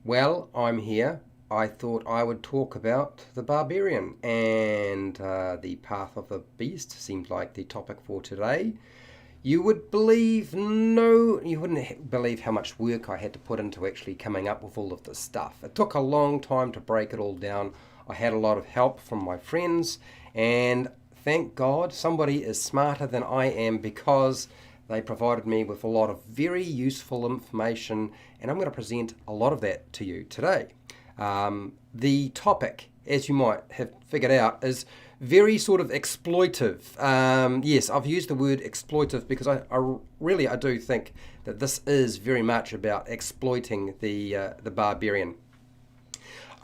Well, I'm here. I thought I would talk about the Barbarian and the Path of the Beast seems like the topic for today. You would believe, no, you wouldn't believe how much work I had to put into actually coming up with all of this stuff. It took a long time to break it all down. I had a lot of help from my friends, and thank God somebody is smarter than I am because they provided me with a lot of very useful information, and I'm going to present a lot of that to you today. The topic, as you might have figured out, is very sort of exploitive. Yes, I've used the word exploitive because I do think that this is very much about exploiting the barbarian.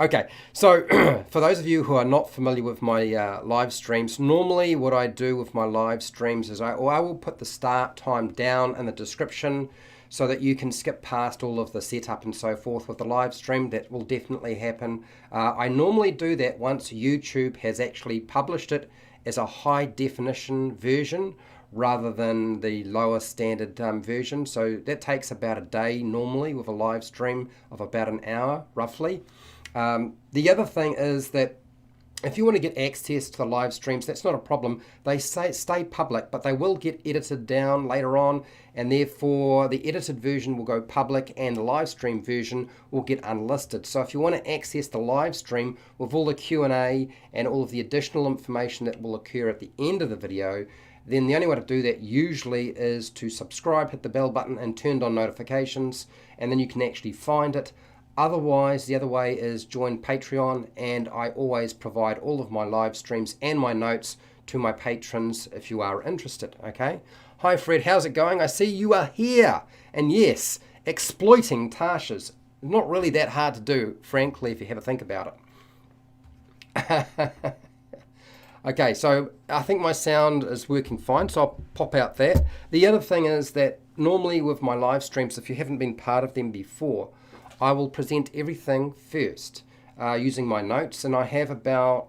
Okay, so for those of you who are not familiar with my live streams, normally what I do with my live streams is I will put the start time down in the description so that you can skip past all of the setup and so forth with the live stream. That will definitely happen. I normally do that once YouTube has actually published it as a high definition version rather than the lower standard version. So that takes about a day normally with a live stream of about an hour roughly. The other thing is that if you want to get access to the live streams, that's not a problem. They stay public, but they will get edited down later on, and therefore the edited version will go public and the live stream version will get unlisted. So if you want to access the live stream with all the Q&A and all of the additional information that will occur at the end of the video, then the only way to do that usually is to subscribe, hit the bell button and turn on notifications, and then you can actually find it. Otherwise, the other way is join Patreon, and I always provide all of my live streams and my notes to my patrons if you are interested, okay? Hi Fred, how's it going? I see you are here. And yes, exploiting Tasha's not really that hard to do, frankly, if you have a think about it. Okay, so I think my sound is working fine, so I'll pop out that. The other thing is that normally with my live streams, if you haven't been part of them before, I will present everything first using my notes, and I have about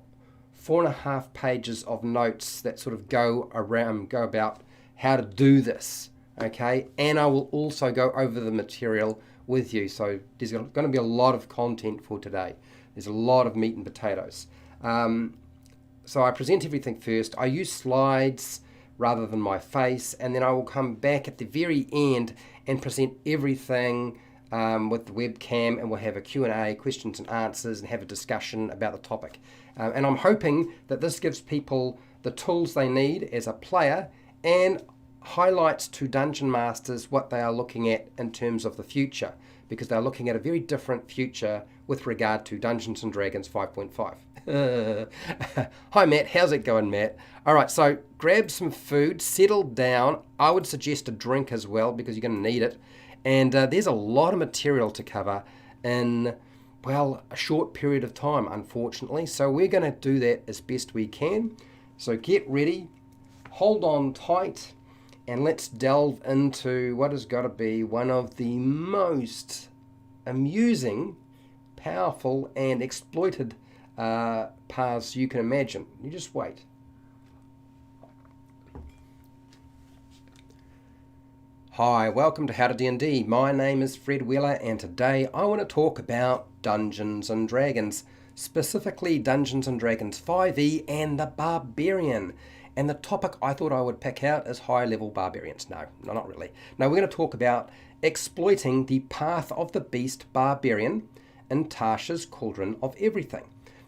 4.5 pages of notes that sort of go about how to do this, okay? And I will also go over the material with you, so there's going to be a lot of content for today. There's a lot of meat and potatoes. So I present everything first. I use slides rather than my face, and then I will come back at the very end and present everything with the webcam, and we'll have a Q&A, questions and answers, and have a discussion about the topic. And I'm hoping that this gives people the tools they need as a player and highlights to Dungeon Masters what they are looking at in terms of the future, because they're looking at a very different future with regard to Dungeons & Dragons 5.5. Hi Matt, how's it going Matt? Alright, so grab some food, settle down. I would suggest a drink as well because you're going to need it. And there's a lot of material to cover in, well, a short period of time, unfortunately. So we're going to do that as best we can. So get ready, hold on tight, and let's delve into what has got to be one of the most amusing, powerful, and exploited paths you can imagine. You just wait. Hi, welcome to HowtoDandD. My name is Fred Wheeler, and today I want to talk about Dungeons & Dragons, specifically Dungeons & Dragons 5e and the Barbarian. And the topic I thought I would pick out is high-level barbarians. No, not really. No, we're going to talk about exploiting the Path of the Beast Barbarian in Tasha's Cauldron of Everything.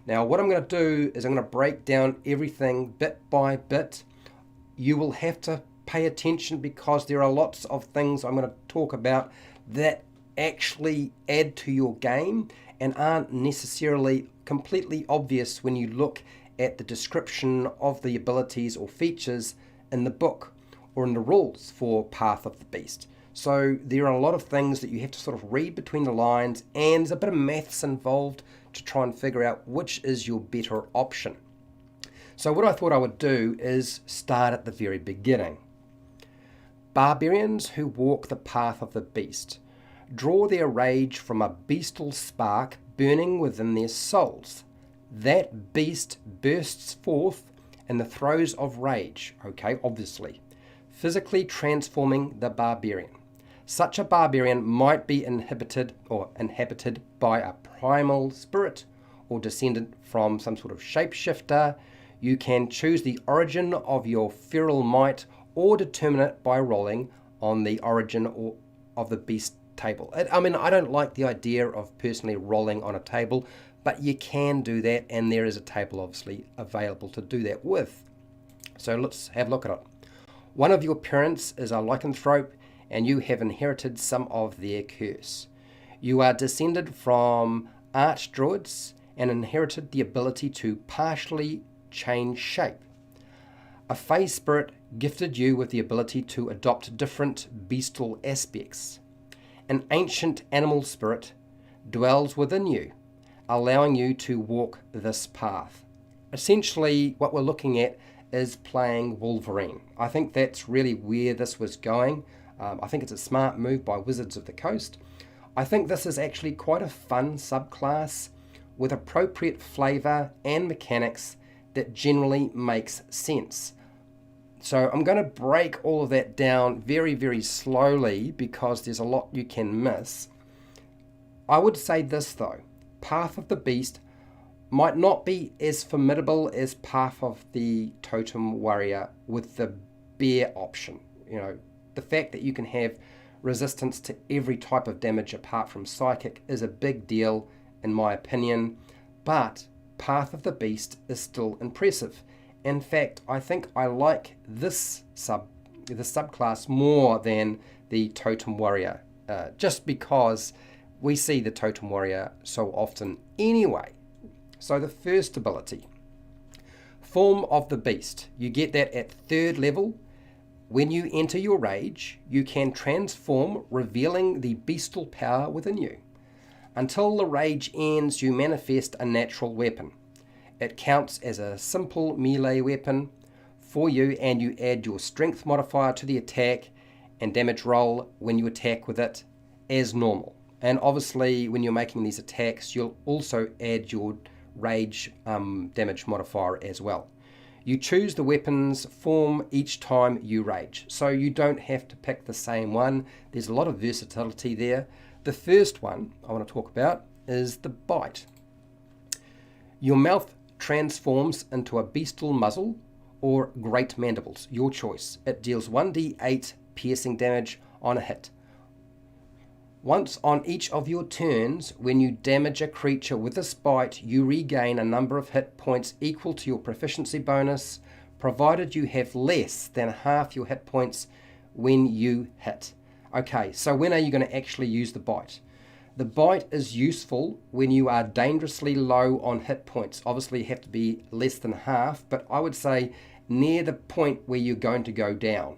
Now, what I'm going to do is I'm going to break down everything bit by bit. You will have to pay attention because there are lots of things I'm going to talk about that actually add to your game and aren't necessarily completely obvious when you look at the description of the abilities or features in the book or in the rules for Path of the Beast. So there are a lot of things that you have to sort of read between the lines, and there's a bit of maths involved to try and figure out which is your better option. So what I thought I would do is start at the very beginning. Barbarians who walk the path of the beast draw their rage from a beastial spark burning within their souls. That beast bursts forth in the throes of rage, okay, obviously, physically transforming the barbarian. Such a barbarian might be inhabited by a primal spirit or descendant from some sort of shapeshifter. You can choose the origin of your feral might or determine it by rolling on the origin of the beast table. I mean, I don't like the idea of personally rolling on a table, but you can do that, and there is a table obviously available to do that with. So let's have a look at it. One of your parents is a lycanthrope, and you have inherited some of their curse. You are descended from archdruids and inherited the ability to partially change shape. A Fey spirit gifted you with the ability to adopt different beastial aspects. An ancient animal spirit dwells within you, allowing you to walk this path. Essentially, what we're looking at is playing Wolverine. I think that's really where this was going. I think it's a smart move by Wizards of the Coast. I think this is actually quite a fun subclass with appropriate flavour and mechanics that generally makes sense. So I'm going to break all of that down very, very slowly because there's a lot you can miss. I would say this though, Path of the Beast might not be as formidable as Path of the Totem Warrior with the bear option. You know, the fact that you can have resistance to every type of damage apart from psychic is a big deal in my opinion, but Path of the Beast is still impressive. In fact, I think I like this subclass more than the Totem Warrior, just because we see the Totem Warrior so often anyway. So the first ability, Form of the Beast. You get that at 3rd level. When you enter your rage, you can transform, revealing the beastial power within you. Until the rage ends, you manifest a natural weapon. It counts as a simple melee weapon for you, and you add your strength modifier to the attack and damage roll when you attack with it as normal. And obviously when you're making these attacks, you'll also add your rage damage modifier as well. You choose the weapon's form each time you rage, so you don't have to pick the same one. There's a lot of versatility there. The first one I want to talk about is the bite. Your mouth transforms into a beastial muzzle or great mandibles, your choice. It deals 1d8 piercing damage on a hit. Once on each of your turns, when you damage a creature with this bite, you regain a number of hit points equal to your proficiency bonus, provided you have less than half your hit points when you hit. Okay, so when are you going to actually use the bite? The bite is useful when you are dangerously low on hit points. Obviously you have to be less than half, but I would say near the point where you're going to go down.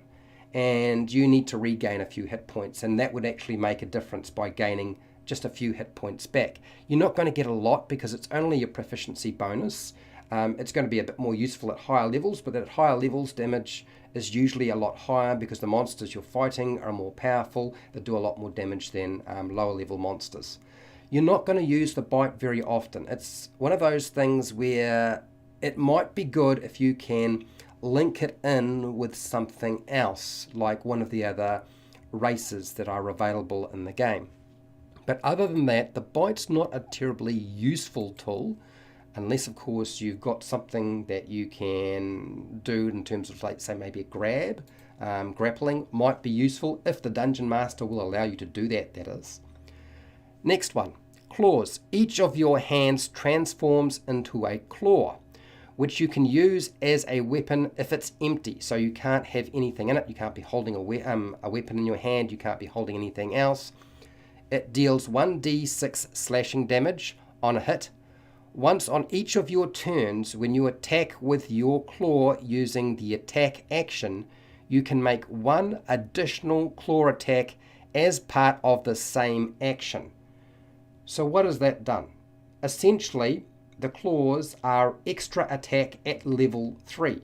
And you need to regain a few hit points, and that would actually make a difference by gaining just a few hit points back. You're not going to get a lot because it's only your proficiency bonus. It's going to be a bit more useful at higher levels, but at higher levels damage is usually a lot higher because the monsters you're fighting are more powerful. They do a lot more damage than lower level monsters. You're not going to use the bite very often. It's one of those things where it might be good if you can link it in with something else, like one of the other races that are available in the game. But other than that, the bite's not a terribly useful tool, unless of course you've got something that you can do in terms of, like, say, maybe a grab. Grappling might be useful if the dungeon master will allow you to do that, that is. Next one, claws. Each of your hands transforms into a claw, which you can use as a weapon if it's empty. So you can't have anything in it. You can't be holding a weapon in your hand. You can't be holding anything else. It deals 1d6 slashing damage on a hit. Once on each of your turns, when you attack with your claw using the attack action, you can make one additional claw attack as part of the same action. So what has that done? Essentially, the claws are extra attack at level 3.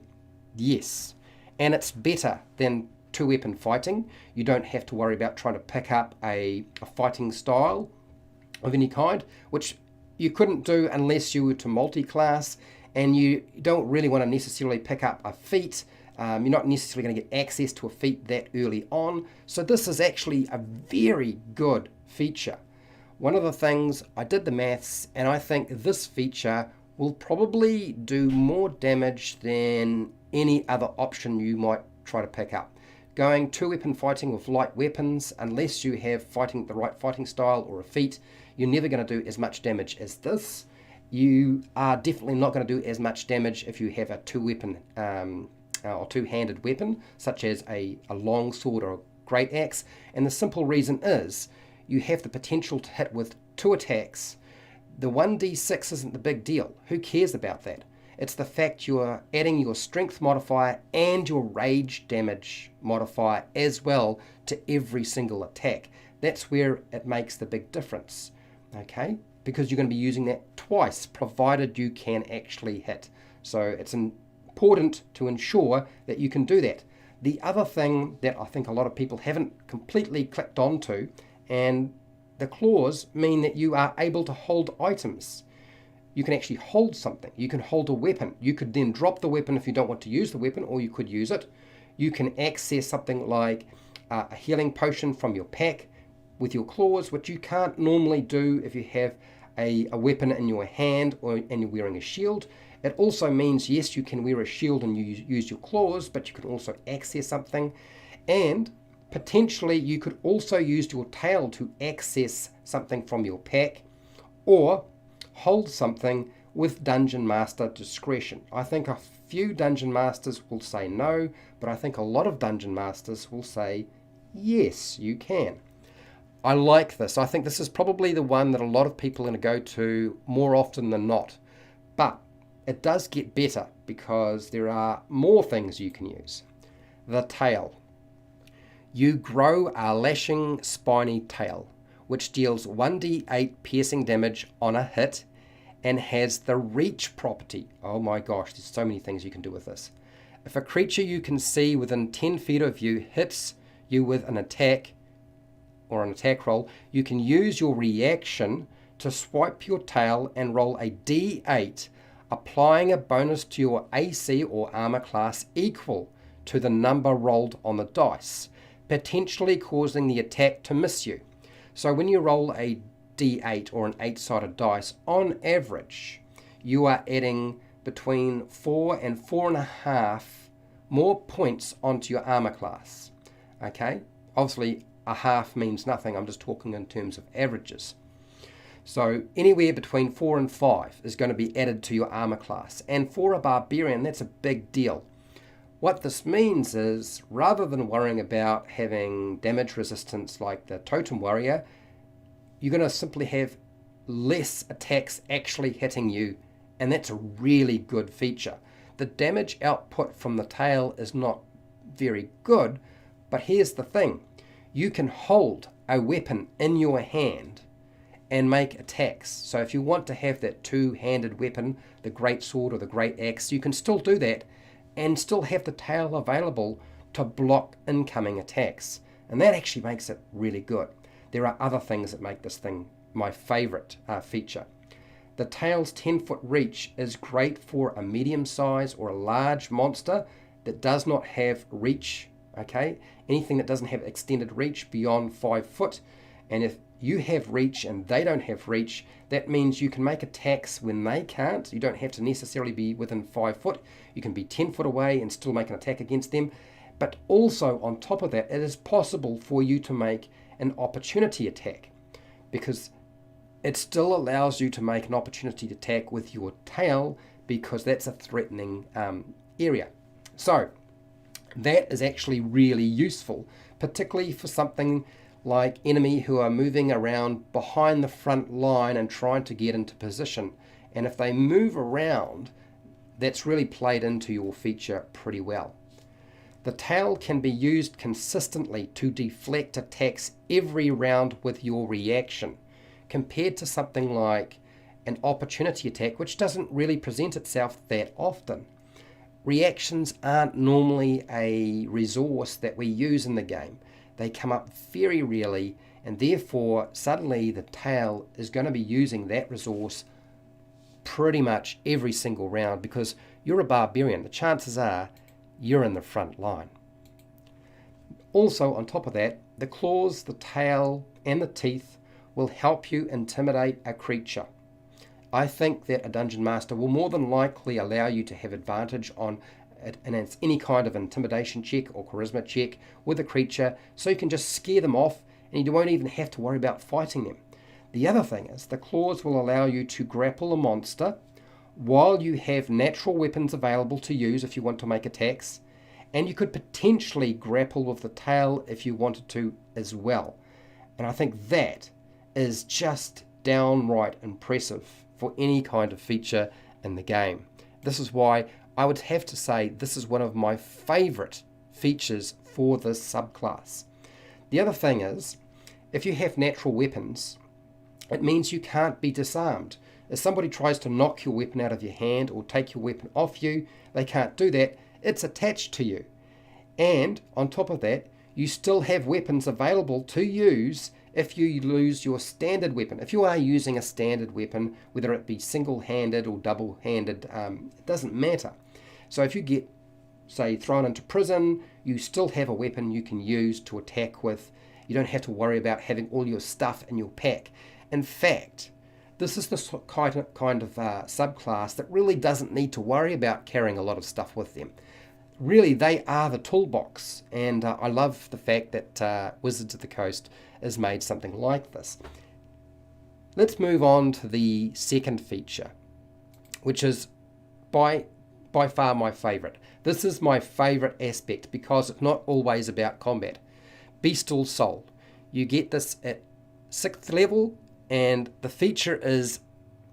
Yes, and it's better than 2-weapon fighting. You don't have to worry about trying to pick up a fighting style of any kind, which you couldn't do unless you were to multi-class, and you don't really want to necessarily pick up a feat You're not necessarily going to get access to a feat that early on. So this is actually a very good feature. One of the things, I did the maths, and I think this feature will probably do more damage than any other option you might try to pick up. Going 2-weapon fighting with light weapons, unless you have fighting the right fighting style or a feat, you're never going to do as much damage as this. You are definitely not going to do as much damage if you have a 2-weapon or 2-handed weapon, such as a long sword or a great axe. And the simple reason is you have the potential to hit with 2 attacks. The 1d6 isn't the big deal. Who cares about that? It's the fact you're adding your strength modifier and your rage damage modifier as well to every single attack. That's where it makes the big difference, okay? Because you're going to be using that twice, provided you can actually hit. So it's important to ensure that you can do that. The other thing that I think a lot of people haven't completely clicked onto, and the claws mean that you are able to hold items. You can actually hold something. You can hold a weapon. You could then drop the weapon if you don't want to use the weapon, or you could use it. You can access something like a healing potion from your pack with your claws, which you can't normally do if you have a weapon in your hand and you're wearing a shield. It also means, yes, you can wear a shield and you use your claws, but you can also access something. And potentially you could also use your tail to access something from your pack, or hold something with Dungeon Master discretion. I think a few Dungeon Masters will say no, but I think a lot of Dungeon Masters will say yes, you can. I like this. I think this is probably the one that a lot of people are going to go to more often than not. But it does get better because there are more things you can use. The tail. You grow a lashing spiny tail, which deals 1d8 piercing damage on a hit and has the reach property. Oh my gosh, there's so many things you can do with this. If a creature you can see within 10 feet of you hits you with an attack or an attack roll, you can use your reaction to swipe your tail and roll a d8, applying a bonus to your AC or armor class equal to the number rolled on the dice, potentially causing the attack to miss you. So when you roll a d8 or an 8-sided dice, on average, you are adding between 4 and 4.5 more points onto your armor class. Okay? Obviously, a half means nothing. I'm just talking in terms of averages. So anywhere between 4 and 5 is going to be added to your armor class. And for a barbarian, that's a big deal. What this means is, rather than worrying about having damage resistance like the totem warrior, you're going to simply have less attacks actually hitting you, and that's a really good feature. The damage output from the tail is not very good, but here's the thing. You can hold a weapon in your hand and make attacks. So if you want to have that 2-handed weapon, the great sword or the great axe, you can still do that and still have the tail available to block incoming attacks. And that actually makes it really good. There are other things that make this thing my favorite feature. The tail's 10-foot reach is great for a medium size or a large monster that does not have reach, okay? Anything that doesn't have extended reach beyond 5 foot. And if you have reach and they don't have reach, that means you can make attacks when they can't. You don't have to necessarily be within 5 foot. You can be 10 foot away and still make an attack against them. But also on top of that, it is possible for you to make an opportunity attack, because it still allows you to make an opportunity attack with your tail, because that's a threatening area. So that is actually really useful, particularly for something like enemy who are moving around behind the front line and trying to get into position. And if they move around, that's really played into your feature pretty well. The tail can be used consistently to deflect attacks every round with your reaction, compared to something like an opportunity attack, which doesn't really present itself that often. Reactions aren't normally a resource that we use in the game. They come up very rarely, and therefore suddenly the tail is going to be using that resource pretty much every single round, because you're a barbarian. The chances are you're in the front line. Also, on top of that, the claws, the tail, and the teeth will help you intimidate a creature. I think that a Dungeon Master will more than likely allow you to have advantage on any kind of intimidation check or charisma check with a creature, so you can just scare them off and you won't even have to worry about fighting them. The other thing is the claws will allow you to grapple a monster while you have natural weapons available to use if you want to make attacks, and you could potentially grapple with the tail if you wanted to as well. And I think that is just downright impressive for any kind of feature in the game. This is why I would have to say this is one of my favourite features for this subclass. The other thing is, if you have natural weapons, it means you can't be disarmed. If somebody tries to knock your weapon out of your hand or take your weapon off you, they can't do that. It's attached to you. And on top of that, you still have weapons available to use if you lose your standard weapon. If you are using a standard weapon, whether it be single-handed or double-handed, it doesn't matter. So if you get, say, thrown into prison, you still have a weapon you can use to attack with. You don't have to worry about having all your stuff in your pack. In fact, this is the kind of subclass that really doesn't need to worry about carrying a lot of stuff with them. Really, they are the toolbox, and I love the fact that Wizards of the Coast has made something like this. Let's move on to the second feature, which is by far my favourite. This is my favourite aspect because it's not always about combat. Beastial Soul. You get this at 6th level, and the feature is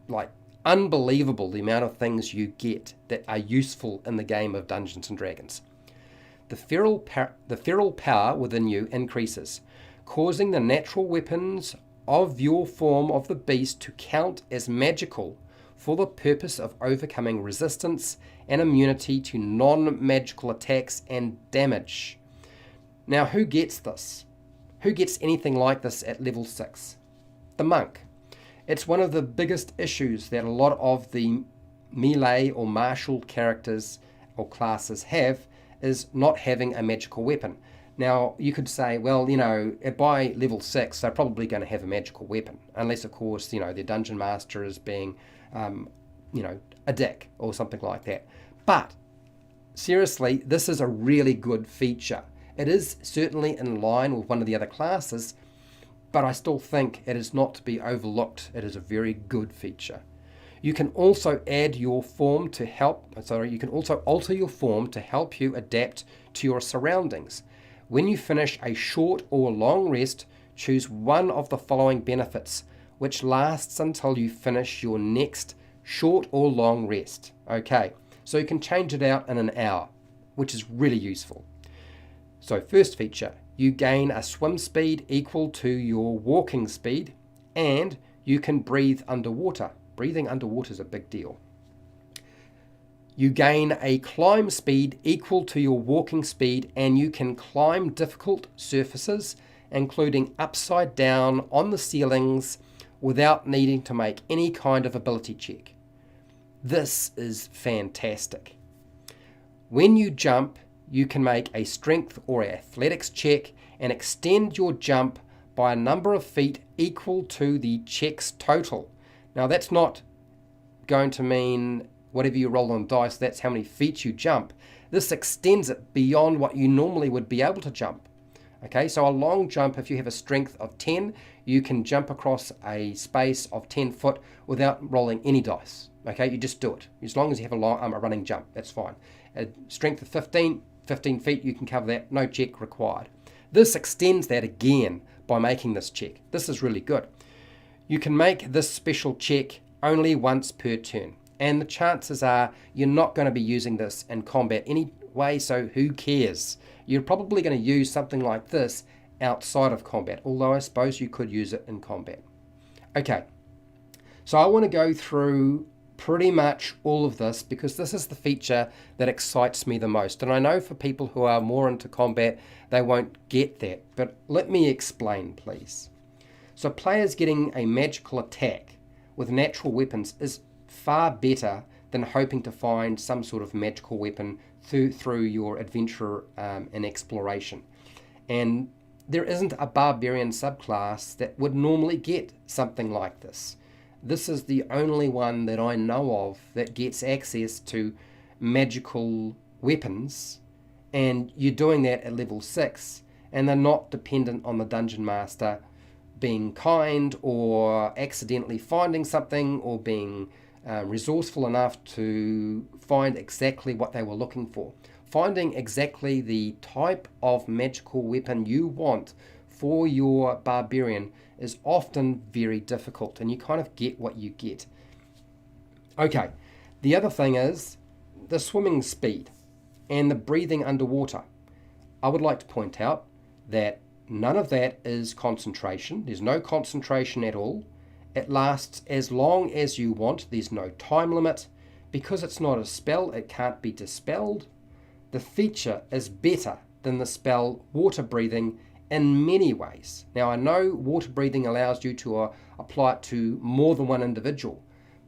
like unbelievable, the amount of things you get that are useful in the game of Dungeons and Dragons. The feral power within you increases, causing the natural weapons of your form of the beast to count as magical for the purpose of overcoming resistance and immunity to non-magical attacks and damage. Now, who gets this? Who gets anything like this at level 6? The monk. It's one of the biggest issues that a lot of the melee or martial characters or classes have, is not having a magical weapon. Now, you could say, well, by level 6, they're probably going to have a magical weapon, unless, of course, their dungeon master is being, a dick or something like that. But, seriously, this is a really good feature. It is certainly in line with one of the other classes, but I still think it is not to be overlooked. It is a very good feature. You can also add your form to help, you can also alter your form to help you adapt to your surroundings. When you finish a short or long rest, choose one of the following benefits, which lasts until you finish your next short or long rest. Okay, so you can change it out in an hour, which is really useful. So first feature, you gain a swim speed equal to your walking speed, and you can breathe underwater. Breathing underwater is a big deal. You gain a climb speed equal to your walking speed, and you can climb difficult surfaces, including upside down on the ceilings, without needing to make any kind of ability check. This is fantastic. When you jump, you can make a strength or athletics check and extend your jump by a number of feet equal to the check's total. Now, that's not going to mean whatever you roll on dice, that's how many feet you jump. This extends it beyond what you normally would be able to jump. Okay, so a long jump, if you have a strength of 10, you can jump across a space of 10 foot without rolling any dice. Okay, you just do it. As long as you have a running jump, that's fine. A strength of 15 feet, you can cover that, no check required. This extends that again by making this check. This is really good. You can make this special check only once per turn, and the chances are you're not going to be using this in combat anyway, so who cares? You're probably going to use something like this outside of combat, although I suppose you could use it in combat. Okay, so I want to go through pretty much all of this because this is the feature that excites me the most. And I know for people who are more into combat, they won't get that. But let me explain, please. So players getting a magical attack with natural weapons is far better than hoping to find some sort of magical weapon through your adventure and exploration. And there isn't a barbarian subclass that would normally get something like this. This is the only one that I know of that gets access to magical weapons, and you're doing that at level 6, and they're not dependent on the dungeon master being kind or accidentally finding something or being resourceful enough to find exactly what they were looking for. Finding exactly the type of magical weapon you want for your barbarian is often very difficult, and you kind of get what you get. Okay, the other thing is the swimming speed and the breathing underwater. I would like to point out that none of that is concentration. There's no concentration at all. It lasts as long as you want. There's no time limit. Because it's not a spell, it can't be dispelled. The feature is better than the spell water breathing in many ways. Now, I know water breathing allows you to apply it to more than one individual,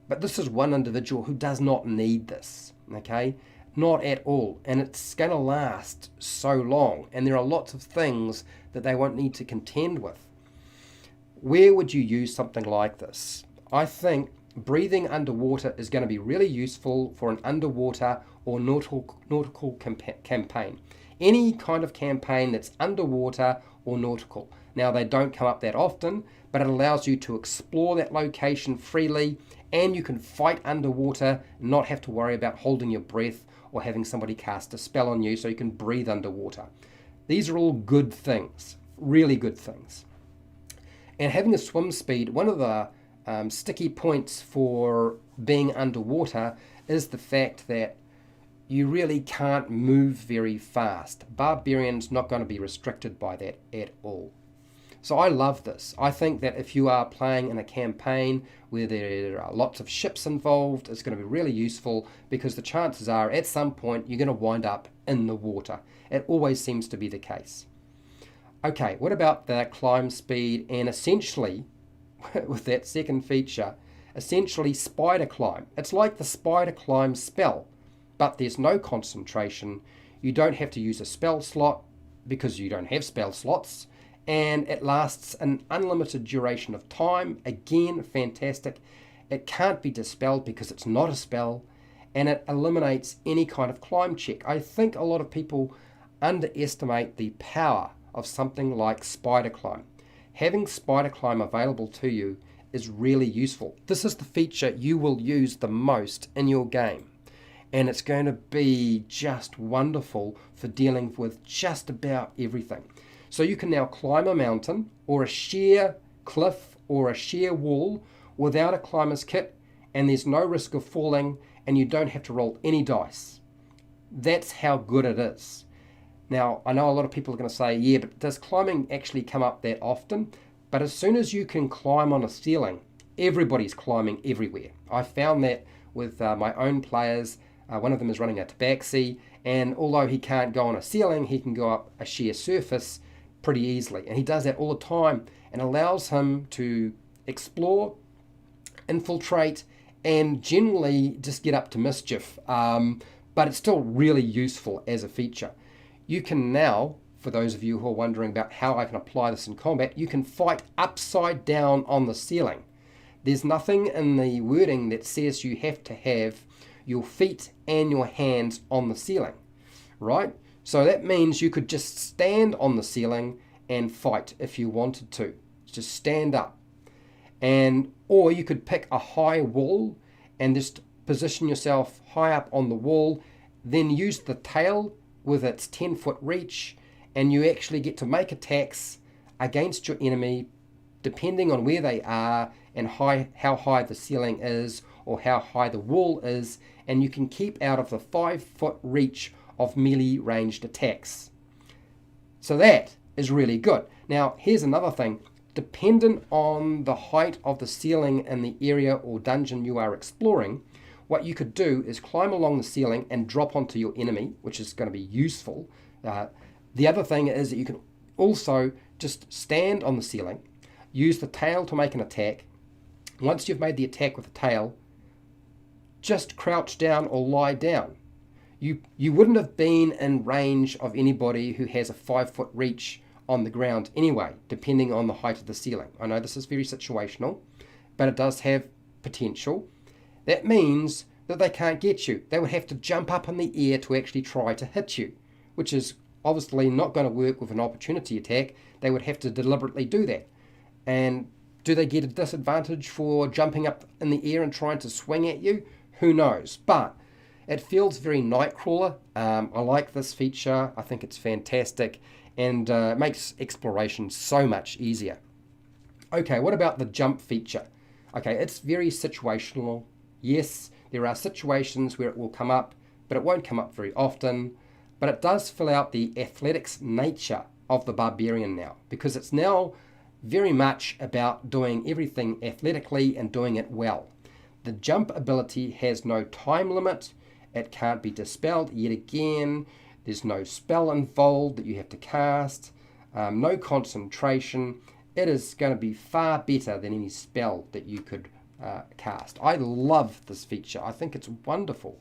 but this is one individual who does not need this, okay? Not at all. And it's going to last so long, and there are lots of things that they won't need to contend with. Where would you use something like this? I think breathing underwater is going to be really useful for an underwater or nautical campaign. Any kind of campaign that's underwater or nautical. Now, they don't come up that often, but it allows you to explore that location freely, and you can fight underwater and not have to worry about holding your breath or having somebody cast a spell on you, so you can breathe underwater. These are all good things, really good things. And having a swim speed, one of the sticky points for being underwater is the fact that you really can't move very fast. Barbarian's not going to be restricted by that at all. So I love this. I think that if you are playing in a campaign where there are lots of ships involved, it's going to be really useful, because the chances are at some point you're going to wind up in the water. It always seems to be the case. Okay, what about the climb speed and essentially, with that second feature, essentially spider climb. It's like the spider climb spell, but there's no concentration. You don't have to use a spell slot because you don't have spell slots, and it lasts an unlimited duration of time. Again, fantastic. It can't be dispelled because it's not a spell, and it eliminates any kind of climb check. I think a lot of people underestimate the power of something like spider climb. Having spider climb available to you is really useful. This is the feature you will use the most in your game, and it's going to be just wonderful for dealing with just about everything. So you can now climb a mountain or a sheer cliff or a sheer wall without a climber's kit, and there's no risk of falling, and you don't have to roll any dice. That's how good it is. Now, I know a lot of people are going to say, yeah, but does climbing actually come up that often? But as soon as you can climb on a ceiling, everybody's climbing everywhere. I found that with my own players. One of them is running a tabaxi, and although he can't go on a ceiling, he can go up a sheer surface pretty easily. And he does that all the time, and allows him to explore, infiltrate, and generally just get up to mischief. But it's still really useful as a feature. You can now, for those of you who are wondering about how I can apply this in combat, you can fight upside down on the ceiling. There's nothing in the wording that says you have to have your feet and your hands on the ceiling, right? So that means you could just stand on the ceiling and fight if you wanted to. Just stand up. Or you could pick a high wall and just position yourself high up on the wall, then use the tail with its 10-foot reach, and you actually get to make attacks against your enemy depending on where they are and how high the ceiling is or how high the wall is, and you can keep out of the 5-foot reach of melee ranged attacks. So that is really good. Now, here's another thing. Dependent on the height of the ceiling in the area or dungeon you are exploring, what you could do is climb along the ceiling and drop onto your enemy, which is going to be useful. The other thing is that you can also just stand on the ceiling, use the tail to make an attack. Once you've made the attack with the tail, just crouch down or lie down. You wouldn't have been in range of anybody who has a 5-foot reach on the ground anyway, depending on the height of the ceiling. I know this is very situational, but it does have potential. That means that they can't get you. They would have to jump up in the air to actually try to hit you, which is obviously not going to work with an opportunity attack. They would have to deliberately do that. And do they get a disadvantage for jumping up in the air and trying to swing at you? Who knows? But it feels very Nightcrawler. I like this feature. I think it's fantastic, and it makes exploration so much easier. Okay, what about the jump feature? Okay, it's very situational. Yes, there are situations where it will come up, but it won't come up very often. But it does fill out the athletics nature of the Barbarian now, because it's now very much about doing everything athletically and doing it well. The jump ability has no time limit. It can't be dispelled yet again. There's no spell involved that you have to cast. No concentration. It is going to be far better than any spell that you could cast. I love this feature. I think it's wonderful.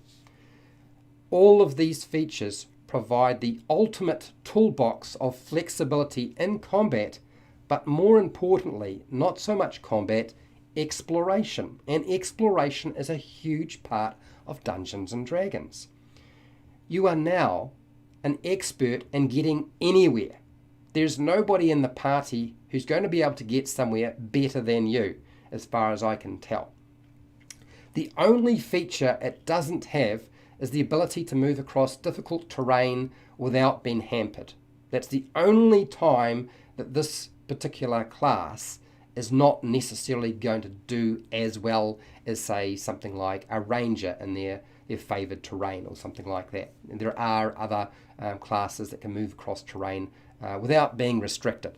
All of these features provide the ultimate toolbox of flexibility in combat, but more importantly, not so much combat, exploration. And exploration is a huge part of Dungeons and Dragons. You are now an expert in getting anywhere. There's nobody in the party who's going to be able to get somewhere better than you, as far as I can tell. The only feature it doesn't have is the ability to move across difficult terrain without being hampered. That's the only time that this particular class is not necessarily going to do as well as, say, something like a ranger in their favoured terrain or something like that. And there are other classes that can move across terrain without being restricted.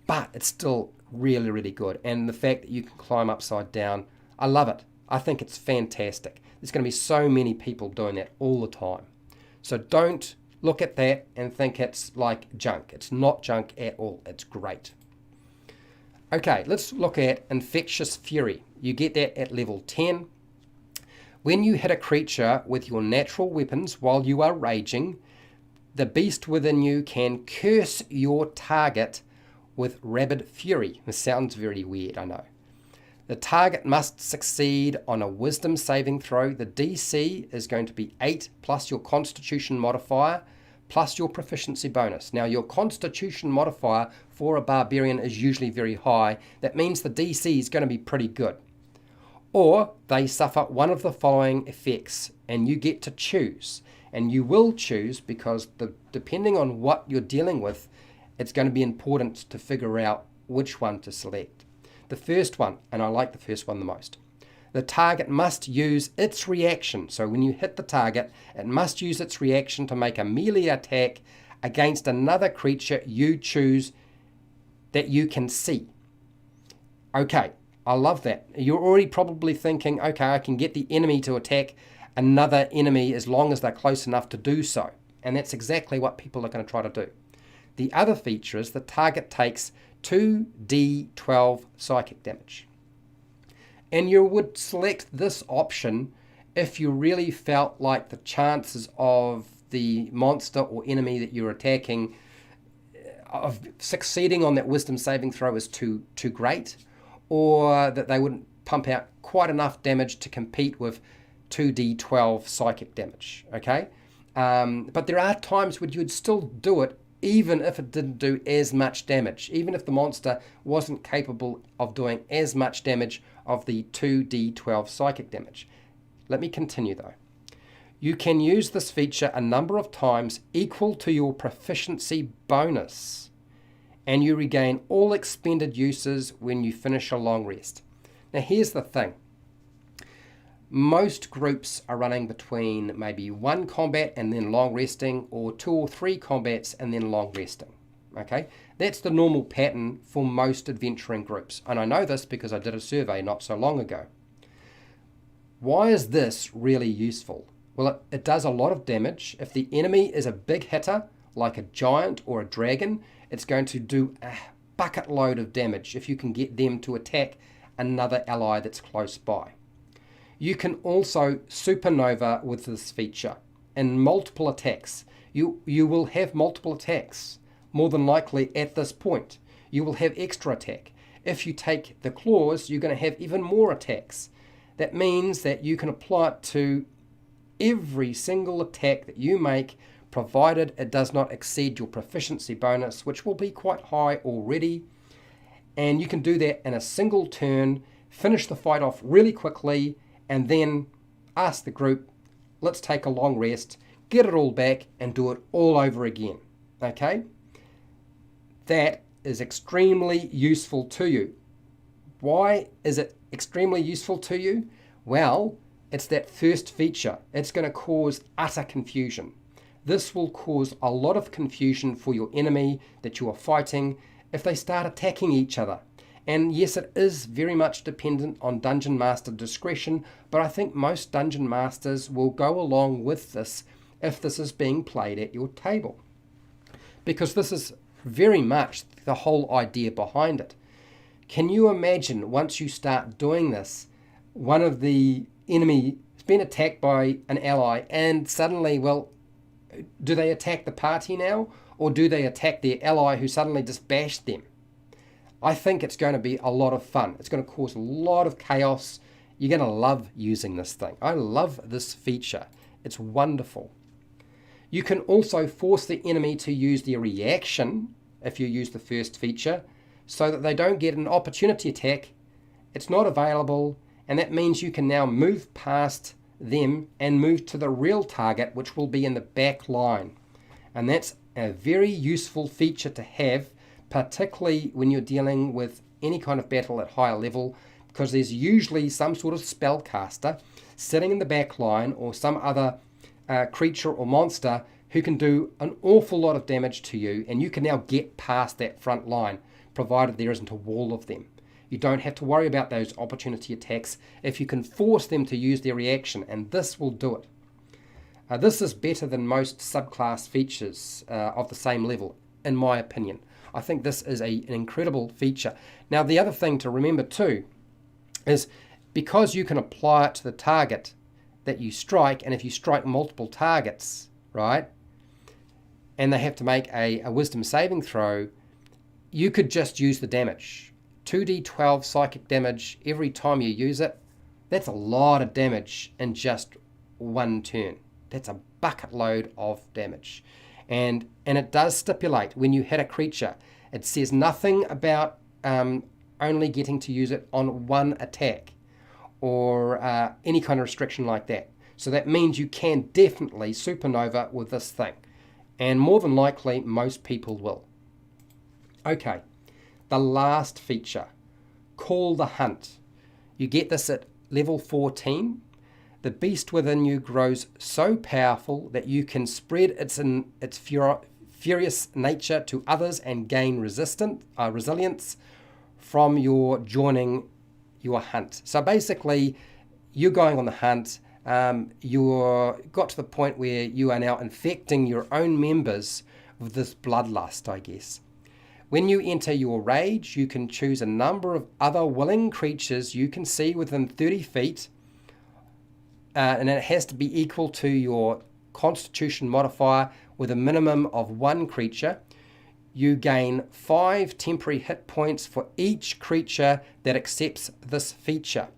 But it's still really, really good. And the fact that you can climb upside down, I love it. I think it's fantastic. There's going to be so many people doing that all the time. So don't look at that and think it's like junk. It's not junk at all. It's great. Okay, let's look at Infectious Fury. You get that at level 10. When you hit a creature with your natural weapons while you are raging, the beast within you can curse your target with rabid fury. This sounds very weird, I know. The target must succeed on a wisdom saving throw. The DC is going to be 8 plus your constitution modifier plus your proficiency bonus. Now, your constitution modifier for a barbarian is usually very high. That means the DC is going to be pretty good. Or they suffer one of the following effects, and you get to choose. And you will choose because depending on what you're dealing with, it's going to be important to figure out which one to select. The first one, and I like the first one the most, the target must use its reaction. So when you hit the target, it must use its reaction to make a melee attack against another creature you choose that you can see. Okay, I love that. You're already probably thinking, okay, I can get the enemy to attack another enemy as long as they're close enough to do so. And that's exactly what people are going to try to do. The other feature is the target takes 2d12 psychic damage. And you would select this option if you really felt like the chances of the monster or enemy that you're attacking of succeeding on that wisdom saving throw is too great, or that they wouldn't pump out quite enough damage to compete with 2d12 psychic damage, okay? But there are times when you would still do it even if it didn't do as much damage, even if the monster wasn't capable of doing as much damage of the 2d12 psychic damage. Let me continue though. You can use this feature a number of times equal to your proficiency bonus, and you regain all expended uses when you finish a long rest. Now here's the thing. Most groups are running between maybe 1 combat and then long resting, or 2 or 3 combats and then long resting. Okay, that's the normal pattern for most adventuring groups, and I know this because I did a survey not so long ago. Why is this really useful? Well, it does a lot of damage. If the enemy is a big hitter, like a giant or a dragon, it's going to do a bucket load of damage if you can get them to attack another ally that's close by. You can also supernova with this feature and multiple attacks. You will have multiple attacks, more than likely at this point. You will have extra attack. If you take the claws, you're going to have even more attacks. That means that you can apply it to every single attack that you make, provided it does not exceed your proficiency bonus, which will be quite high already. And you can do that in a single turn, finish the fight off really quickly, and then ask the group, let's take a long rest, get it all back, and do it all over again. Okay? That is extremely useful to you. Why is it extremely useful to you? Well, it's that first feature. It's going to cause utter confusion. This will cause a lot of confusion for your enemy that you are fighting if they start attacking each other. And yes, it is very much dependent on Dungeon Master discretion, but I think most Dungeon Masters will go along with this if this is being played at your table. Because this is very much the whole idea behind it. Can you imagine once you start doing this, one of the enemy has been attacked by an ally and suddenly, well, do they attack the party now? Or do they attack their ally who suddenly just bashed them? I think it's going to be a lot of fun. It's going to cause a lot of chaos. You're going to love using this thing. I love this feature. It's wonderful. You can also force the enemy to use their reaction if you use the first feature so that they don't get an opportunity attack. It's not available, and that means you can now move past them and move to the real target, which will be in the back line. And that's a very useful feature to have, particularly when you're dealing with any kind of battle at higher level, because there's usually some sort of spellcaster sitting in the back line or some other creature or monster who can do an awful lot of damage to you, and you can now get past that front line, provided there isn't a wall of them. You don't have to worry about those opportunity attacks if you can force them to use their reaction, and this will do it. This is better than most subclass features of the same level, in my opinion. I think this is an incredible feature. Now, the other thing to remember too is because you can apply it to the target that you strike, and if you strike multiple targets, right, and they have to make a wisdom saving throw, you could just use the damage. 2d12 psychic damage every time you use it. That's a lot of damage in just one turn. That's a bucket load of damage. And it does stipulate when you hit a creature, it says nothing about only getting to use it on one attack or any kind of restriction like that. So that means you can definitely supernova with this thing. And more than likely, most people will. Okay, the last feature, Call the Hunt. You get this at level 14. The beast within you grows so powerful that you can spread its furious nature to others and gain resilience from your joining your hunt. So basically, you're going on the hunt. You're got to the point where you are now infecting your own members with this bloodlust, I guess. When you enter your rage, you can choose a number of other willing creatures you can see within 30 feet, and it has to be equal to your Constitution modifier with a minimum of one creature. You gain 5 temporary hit points for each creature that accepts this feature.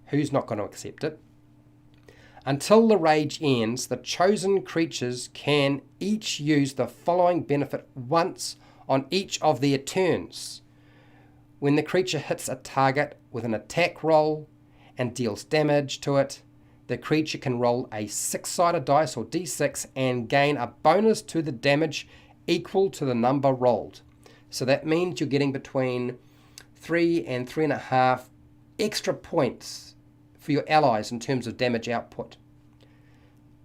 Who's not going to accept it? Until the rage ends, the chosen creatures can each use the following benefit once on each of their turns. When the creature hits a target with an attack roll and deals damage to it, the creature can roll a 6-sided dice or d6 and gain a bonus to the damage equal to the number rolled. So that means you're getting between 3 and 3.5 extra points for your allies in terms of damage output.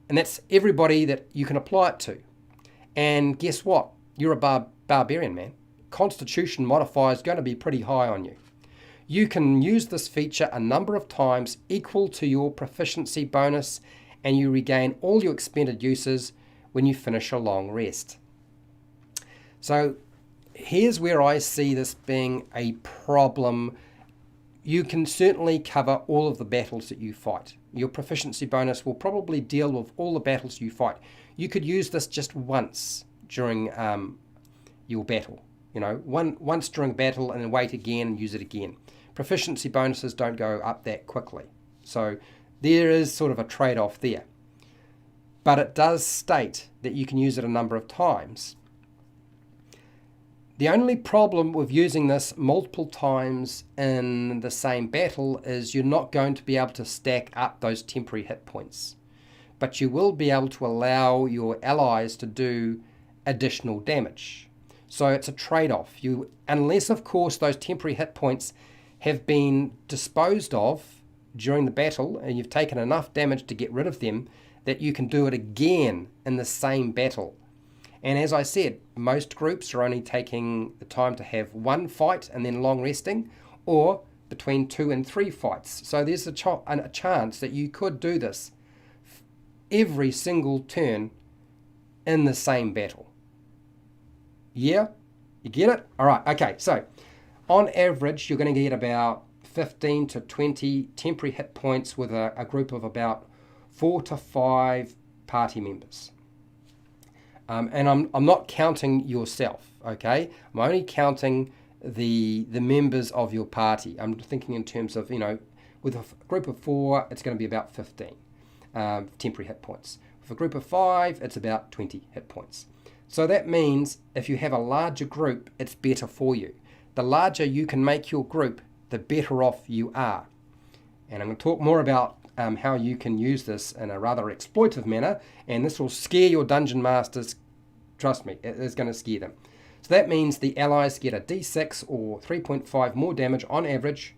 And that's everybody that you can apply it to. And guess what? You're a barbarian, man. Constitution modifier is going to be pretty high on you. You can use this feature a number of times equal to your proficiency bonus, and you regain all your expended uses when you finish a long rest. So here's where I see this being a problem you can certainly cover all of the battles that you fight. Your proficiency bonus will probably deal with all the battles you fight. You could use this just once during your battle. You know, once during battle and then wait again and use it again. Proficiency bonuses don't go up that quickly. So there is sort of a trade-off there. But it does state that you can use it a number of times. The only problem with using this multiple times in the same battle is you're not going to be able to stack up those temporary hit points. But you will be able to allow your allies to do additional damage. So it's a trade-off. Unless, of course, those temporary hit points have been disposed of during the battle and you've taken enough damage to get rid of them, that you can do it again in the same battle. And as I said, most groups are only taking the time to have one fight and then long resting, or between 2 and 3 fights. So there's a chance that you could do this every single turn in the same battle. Yeah? You get it? All right, okay. So on average, you're going to get about 15 to 20 temporary hit points with a group of about 4 to 5 party members. And I'm not counting yourself, okay? I'm only counting the members of your party. I'm thinking in terms of, with a group of 4, it's going to be about 15 temporary hit points. With a group of 5, it's about 20 hit points. So that means if you have a larger group, it's better for you. The larger you can make your group, the better off you are. And I'm going to talk more about how you can use this in a rather exploitive manner, and this will scare your dungeon masters. Trust me, it is going to scare them. So that means the allies get a d6 or 3.5 more damage on average,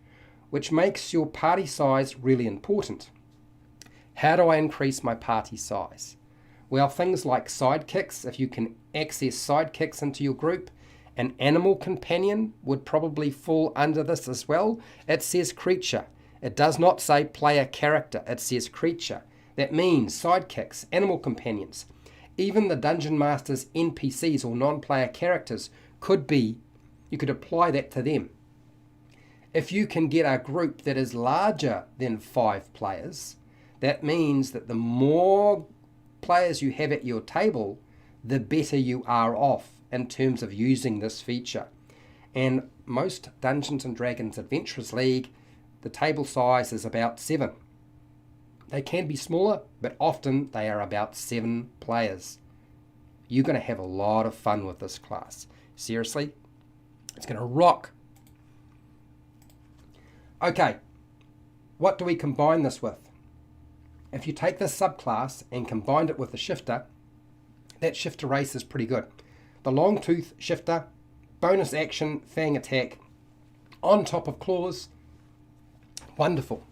which makes your party size really important. How do I increase my party size? Well, things like sidekicks. If you can access sidekicks into your group, an animal companion would probably fall under this as well. It says creature. It does not say player character, it says creature. That means sidekicks, animal companions, even the Dungeon Master's NPCs or non-player characters you could apply that to them. If you can get a group that is larger than 5 players, that means that the more players you have at your table, the better you are off in terms of using this feature. And most Dungeons & Dragons Adventurers League, the table size is about 7. They can be smaller, but often they are about 7 players. You're going to have a lot of fun with this class. Seriously, it's going to rock. Okay, what do we combine this with? If you take this subclass and combine it with the shifter, that shifter race is pretty good. The long tooth shifter, bonus action, fang attack, on top of claws. Wonderful.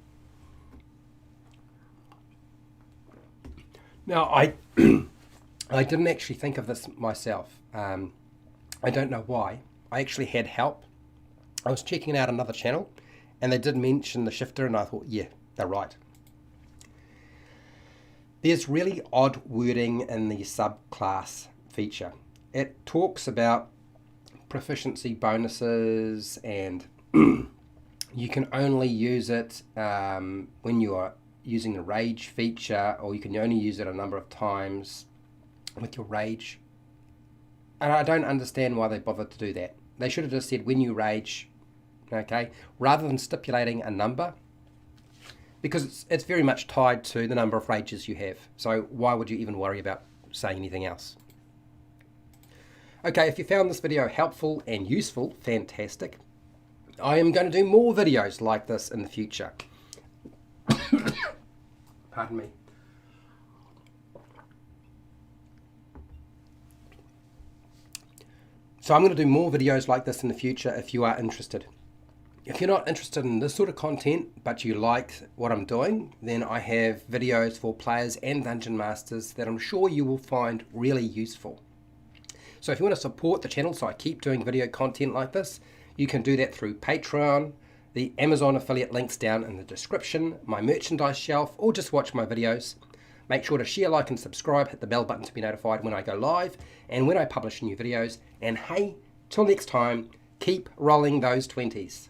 Now, I didn't actually think of this myself. I don't know why. I actually had help. I was checking out another channel, and they did mention the shifter, and I thought, yeah, they're right. There's really odd wording in the subclass feature. It talks about proficiency bonuses, and you can only use it when you are using the rage feature, or you can only use it a number of times with your rage. And I don't understand why they bothered to do that. They should have just said when you rage, okay, rather than stipulating a number, because it's very much tied to the number of rages you have. So why would you even worry about saying anything else? Okay, if you found this video helpful and useful, fantastic. I am going to do more videos like this in the future. Pardon me. So I'm going to do more videos like this in the future if you are interested. If you're not interested in this sort of content, but you like what I'm doing, then I have videos for players and dungeon masters that I'm sure you will find really useful. So if you want to support the channel so I keep doing video content like this, you can do that through Patreon, the Amazon affiliate links down in the description, my merchandise shelf, or just watch my videos. Make sure to share, like, and subscribe, hit the bell button to be notified when I go live and when I publish new videos. And hey, till next time, keep rolling those 20s.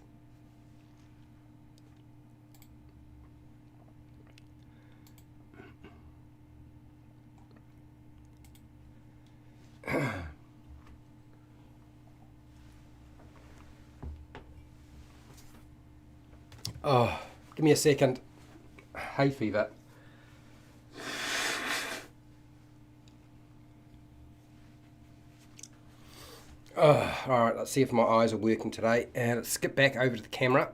Oh, give me a second. Hay fever. Alright, let's see if my eyes are working today. And let's skip back over to the camera.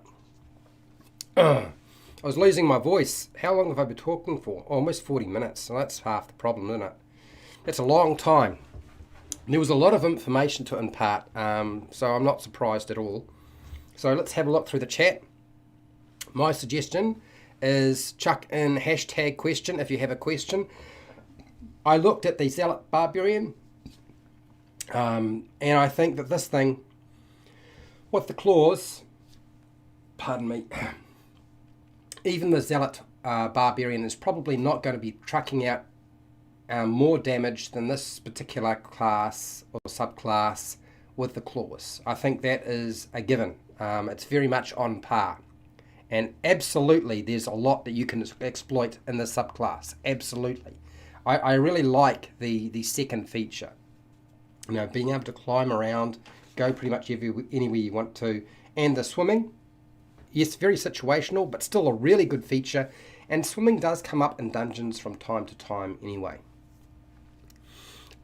I was losing my voice. How long have I been talking for? Almost 40 minutes. So that's half the problem, isn't it? That's a long time. There was a lot of information to impart, so I'm not surprised at all. So let's have a look through the chat. My suggestion is chuck in hashtag question if you have a question. I looked at the Zealot Barbarian, and I think that this thing, with the claws, pardon me, even the Zealot Barbarian is probably not going to be trucking out more damage than this particular class or subclass with the claws. I think that is a given. It's very much on par. And absolutely, there's a lot that you can exploit in this subclass. Absolutely. I really like the second feature. You know, being able to climb around, go pretty much anywhere you want to. And the swimming, yes, very situational, but still a really good feature. And swimming does come up in dungeons from time to time anyway.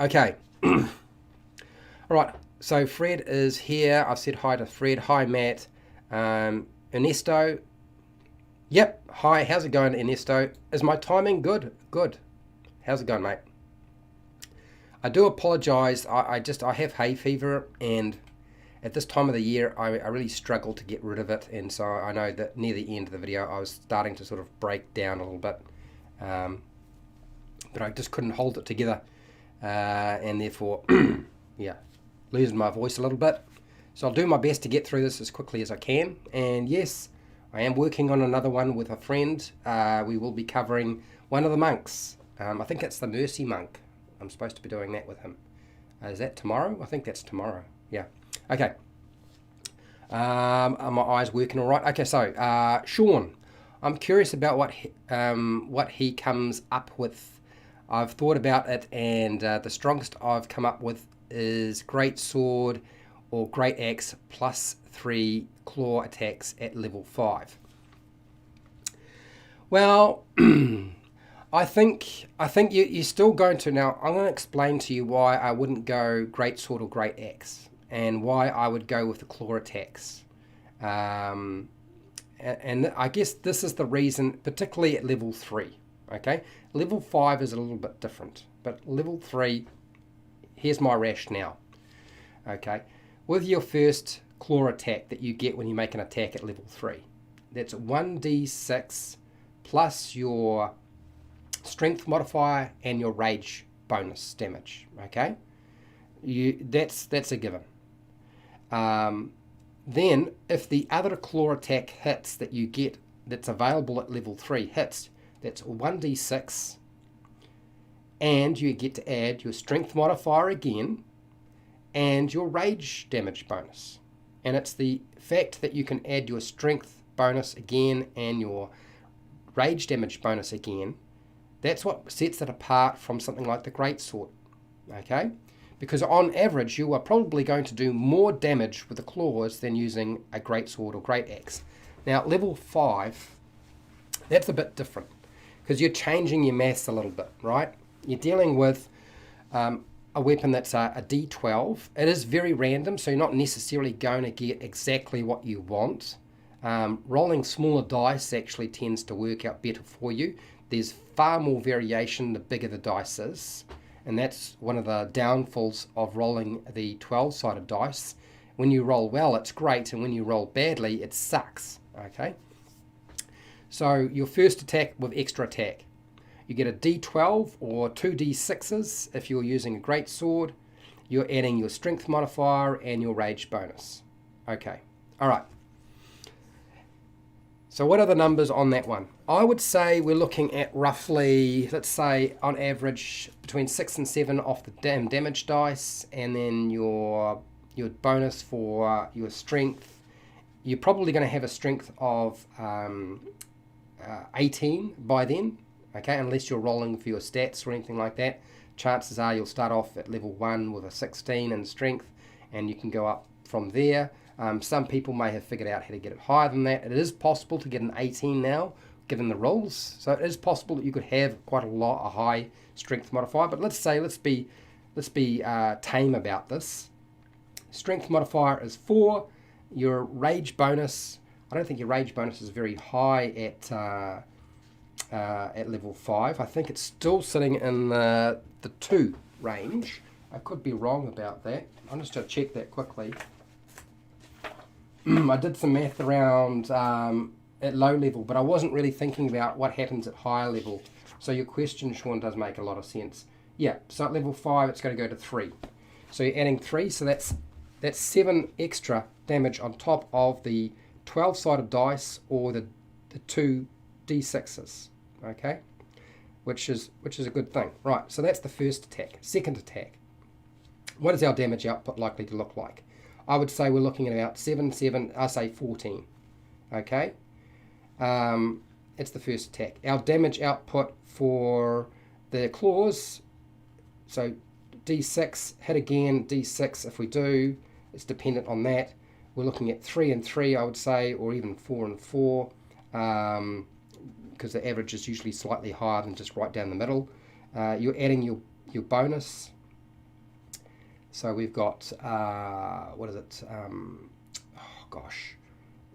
Okay. All right. So Fred is here. I've said hi to Fred. Hi, Matt. Ernesto. Yep. Hi. How's it going, Ernesto? Is my timing good? Good. How's it going, mate? I do apologise. I have hay fever, and at this time of the year, I really struggle to get rid of it. And so I know that near the end of the video, I was starting to sort of break down a little bit, but I just couldn't hold it together, and therefore, yeah, losing my voice a little bit. So I'll do my best to get through this as quickly as I can. And yes, I am working on another one with a friend. We will be covering one of the monks. I think it's the Mercy Monk. I'm supposed to be doing that with him. Is that tomorrow? I think that's tomorrow. Yeah. Okay. Are my eyes working all right? Okay, so Sean, I'm curious about what he comes up with. I've thought about it, and the strongest I've come up with is Great Sword or Great Axe plus 3 claw attacks at level 5. Well, I think you're still going to, now I'm going to explain to you why I wouldn't go Great Sword or Great Axe and why I would go with the claw attacks. And I guess this is the reason, particularly at level 3. Okay, level 5 is a little bit different, but level 3, here's my rationale. Okay, with your first claw attack that you get when you make an attack at level 3, that's 1d6 plus your strength modifier and your rage bonus damage. Okay, that's a given. Then if the other claw attack hits that you get that's available at level 3 hits, that's 1d6, and you get to add your strength modifier again and your rage damage bonus. And it's the fact that you can add your strength bonus again and your rage damage bonus again, that's what sets it apart from something like the Greatsword. Okay? Because on average, you are probably going to do more damage with the claws than using a Greatsword or Great Axe. Now, level 5, that's a bit different, because you're changing your maths a little bit, right? You're dealing with a weapon that's a D12. It is very random, so you're not necessarily going to get exactly what you want. Rolling smaller dice actually tends to work out better for you. There's far more variation the bigger the dice is, and that's one of the downfalls of rolling the 12-sided dice. When you roll well, it's great, and when you roll badly, it sucks. Okay? So your first attack with extra attack, you get a D12 or 2d6s if you're using a great sword. You're adding your strength modifier and your rage bonus. Okay, all right. So what are the numbers on that one? I would say we're looking at roughly, let's say on average, between 6 and 7 off the damage dice, and then your bonus for your strength. You're probably going to have a strength of 18 by then, okay, unless you're rolling for your stats or anything like that. Chances are you'll start off at level 1 with a 16 in strength, and you can go up from there. Some people may have figured out how to get it higher than that. It is possible to get an 18 now, given the rules. So it is possible that you could have quite a high strength modifier. But let's be tame about this. Strength modifier is 4. Your rage bonus, I don't think your rage bonus is very high at level 5. I think it's still sitting in the 2 range. I could be wrong about that. I'm just going to check that quickly. I did some math around at low level, but I wasn't really thinking about what happens at higher level. So your question, Sean, does make a lot of sense. Yeah, so at level 5, it's going to go to 3. So you're adding 3, so that's 7 extra damage on top of the 12-sided dice or the 2 d6s, okay? Which is a good thing. Right, so that's the first attack. Second attack. What is our damage output likely to look like? I would say we're looking at about 14, okay? It's the first attack. Our damage output for the claws, so d6, hit again, d6 if we do, it's dependent on that. We're looking at 3 and 3, I would say, or even 4 and 4, because the average is usually slightly higher than just right down the middle. You're adding your bonus. So we've got, what is it?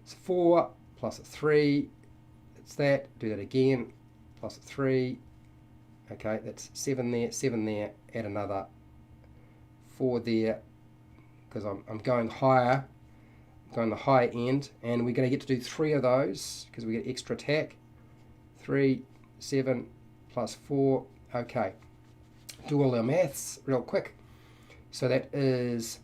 It's 4 plus a 3. It's that. Do that again. Plus a 3. Okay, that's 7 there, 7 there. Add another 4 there, because I'm going higher. I'm going the high end, and we're going to get to do 3 of those because we get extra attack. 3, 7 plus 4. Okay, do all our maths real quick. So that is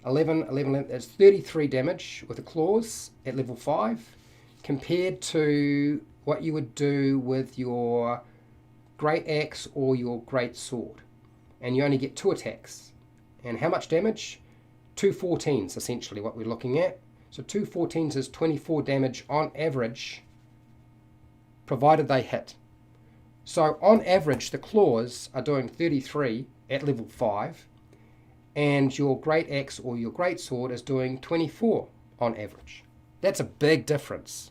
11, that's 33 damage with the claws at level 5, compared to what you would do with your great axe or your great sword. And you only get 2 attacks. And how much damage? 2 14s, essentially, what we're looking at. So 2 14s is 24 damage on average, provided they hit. So on average, the claws are doing 33 at level 5, and your great axe or your great sword is doing 24 on average. That's a big difference.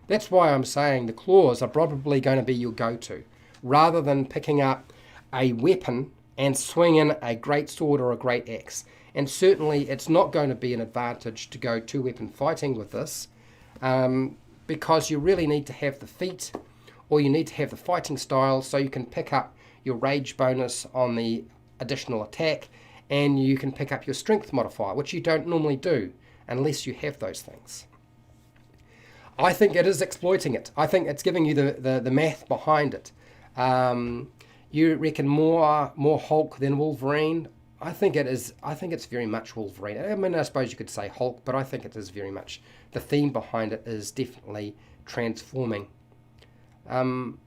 That's why I'm saying the claws are probably going to be your go-to, rather than picking up a weapon and swinging a great sword or a great axe. And certainly it's not going to be an advantage to go 2-weapon fighting with this, because you really need to have the feat, or you need to have the fighting style, so you can pick up your rage bonus on the additional attack, and you can pick up your strength modifier, which you don't normally do unless you have those things. I think it is exploiting it. I think it's giving you the math behind it. You reckon more Hulk than Wolverine? I think it is. I think it's very much Wolverine. I mean, I suppose you could say Hulk, but I think it is very much. The theme behind it is definitely transforming. And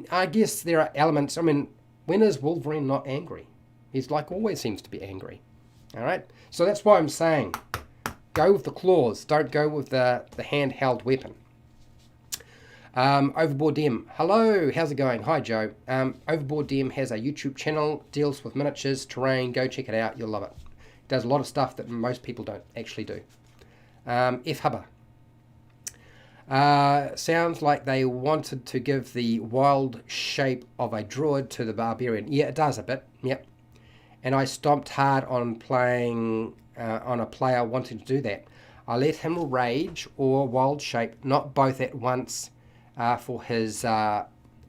I guess there are elements. I mean, when is Wolverine not angry? He's like always seems to be angry. All right. So that's why I'm saying, go with the claws. Don't go with the handheld weapon. Overboard DM. Hello, how's it going? Hi, Joe. Overboard DM has a YouTube channel, deals with miniatures, terrain. Go check it out. You'll love it. Does a lot of stuff that most people don't actually do. F Hubba. Sounds like they wanted to give the wild shape of a druid to the barbarian. Yeah, it does a bit. Yep. And I stomped hard on playing on a player wanting to do that. I let him rage or wild shape, not both at once, for his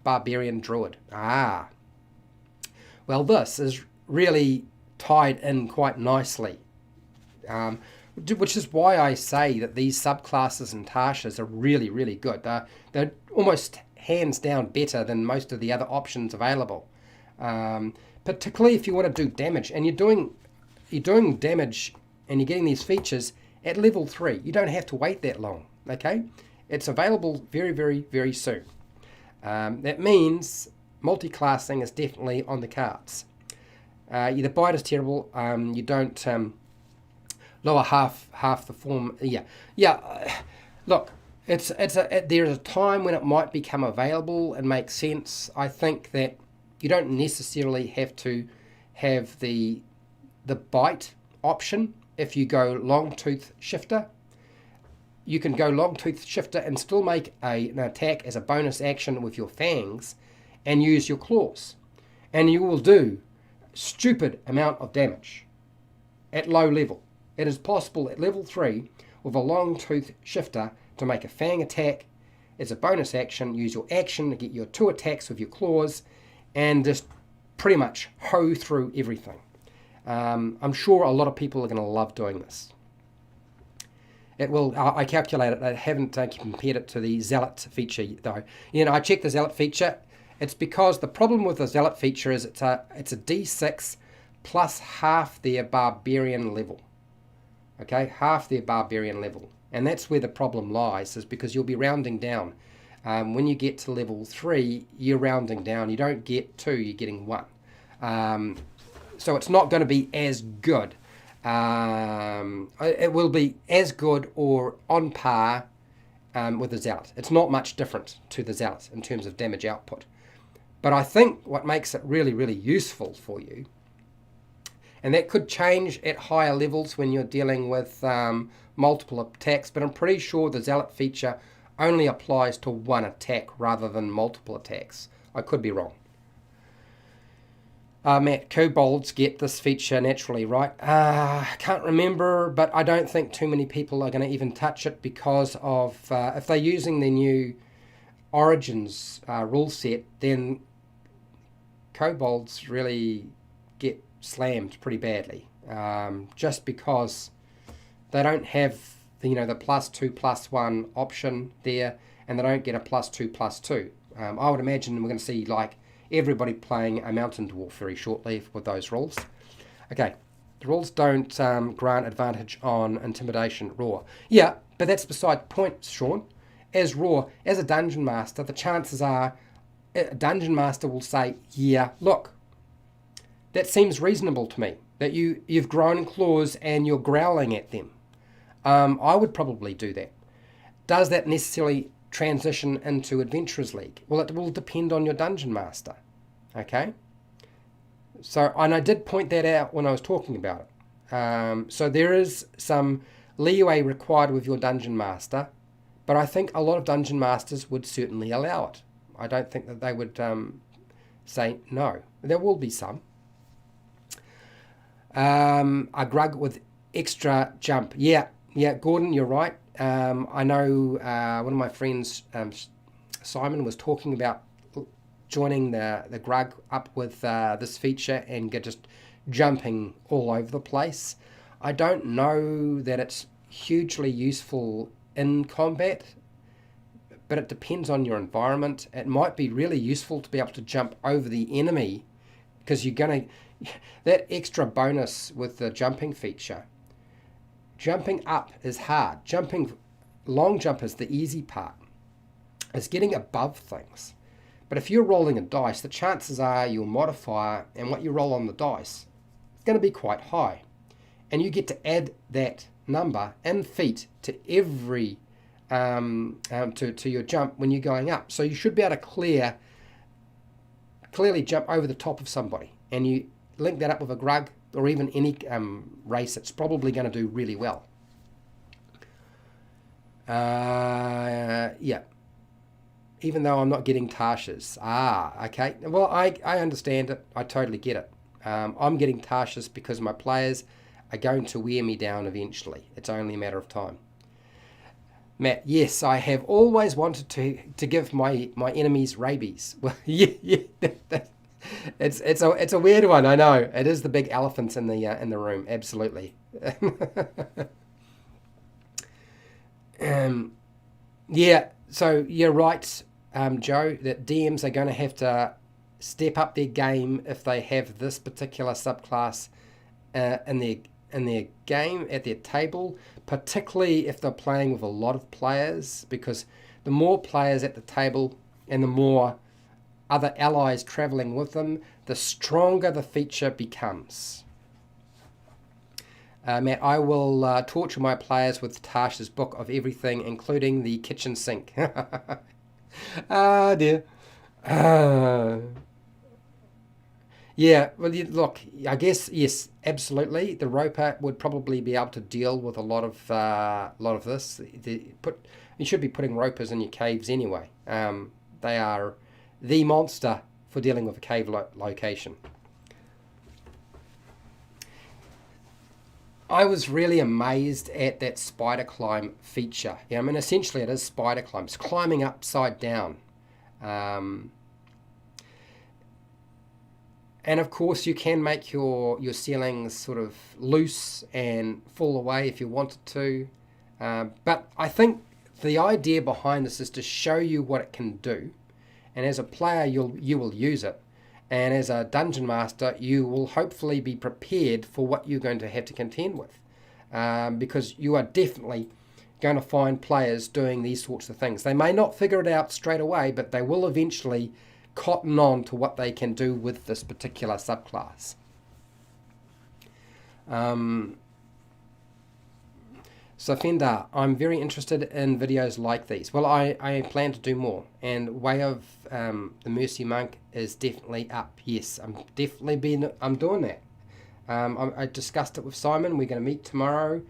barbarian druid. Well, this is really tied in quite nicely, which is why I say that these subclasses and Tashas are really, really good. They're almost hands down better than most of the other options available, particularly if you want to do damage, and you're doing damage and you're getting these features at level 3. You don't have to wait that long, okay? It's available very, very, very soon. That means multi-classing is definitely on the cards. The bite is terrible. You don't lower half the form. Look, there's a time when it might become available and make sense. I think that you don't necessarily have to have the bite option. if you go long tooth shifter. You can go long tooth shifter and still make an attack as a bonus action with your fangs and use your claws. And you will do stupid amount of damage at low level. It is possible at level 3 with a long tooth shifter to make a fang attack as a bonus action, use your action to get your 2 attacks with your claws, and just pretty much hoe through everything. I'm sure a lot of people are going to love doing this. It will. I calculated. I haven't compared it to the Zealot feature though. I checked the Zealot feature. It's because the problem with the Zealot feature is it's a D6 plus half their Barbarian level. Okay, half their Barbarian level, and that's where the problem lies. Is because you'll be rounding down. When you get to level 3, you're rounding down. You don't get 2, you're getting 1. So it's not going to be as good. It will be as good or on par with the Zealot. It's not much different to the Zealot in terms of damage output. But I think what makes it really, really useful for you, and that could change at higher levels when you're dealing with multiple attacks, but I'm pretty sure the Zealot feature only applies to 1 attack rather than multiple attacks. I could be wrong. Matt, kobolds get this feature naturally, right? I can't remember, but I don't think too many people are going to even touch it because of, if they're using the new Origins rule set, then kobolds really get slammed pretty badly, just because they don't have the +2/+1 option there, and they don't get a +2/+2. I would imagine we're going to see like everybody playing a mountain dwarf very shortly with those rules. Okay, the rules don't grant advantage on intimidation raw. Yeah, but that's beside the point, Sean. As raw, as a dungeon master, the chances are a dungeon master will say, yeah, look, that seems reasonable to me, that you've grown claws and you're growling at them. I would probably do that. Does that necessarily transition into Adventurers League? Well, it will depend on your dungeon master. Okay? So, and I did point that out when I was talking about it. So there is some leeway required with your dungeon master, but I think a lot of dungeon masters would certainly allow it. I don't think that they would say no. There will be some. A grug with extra jump. Yeah, Gordon, you're right. I know one of my friends, Simon, was talking about joining the grug up with this feature and just jumping all over the place. I don't know that it's hugely useful in combat, but it depends on your environment. It might be really useful to be able to jump over the enemy, because you're going to... That extra bonus with the jumping feature, jumping up is hard. Long jump is the easy part. It's getting above things. But if you're rolling a dice, the chances are your modifier and what you roll on the dice is going to be quite high. And you get to add that number in feet to every to your jump when you're going up. So you should be able to clearly jump over the top of somebody. And you link that up with a grug or even any race, it's probably going to do really well. Yeah. Even though I'm not getting Tasha's. Okay. Well, I understand it. I totally get it. I'm getting Tasha's because my players are going to wear me down eventually. It's only a matter of time. Matt, yes, I have always wanted to give my enemies rabies. Well, yeah. It's a weird one. I know. It is the big elephants in the room. Absolutely. Yeah. So you're right, Joe, that DMs are going to have to step up their game if they have this particular subclass in their game at their table, particularly if they're playing with a lot of players, because the more players at the table and the more other allies traveling with them, the stronger the feature becomes. Matt, I will torture my players with Tasha's book of everything, including the kitchen sink. Dear. Yeah, well, look, I guess yes, absolutely. The roper would probably be able to deal with a lot of this. You should be putting ropers in your caves anyway. They are the monster for dealing with a cave location. I was really amazed at that spider climb feature. Yeah, I mean, essentially it is spider climbs, climbing upside down. Um, and of course, you can make your ceilings sort of loose and fall away if you wanted to. But I think the idea behind this is to show you what it can do, and as a player, you will use it, and as a dungeon master, you will hopefully be prepared for what you're going to have to contend with, because you are definitely going to find players doing these sorts of things. They may not figure it out straight away, but they will eventually cotton on to what they can do with this particular subclass. So Fender, I'm very interested in videos like these. Well, I plan to do more, and Way of the Mercy Monk is definitely up. Yes, I'm doing that. I discussed it with Simon. We're going to meet tomorrow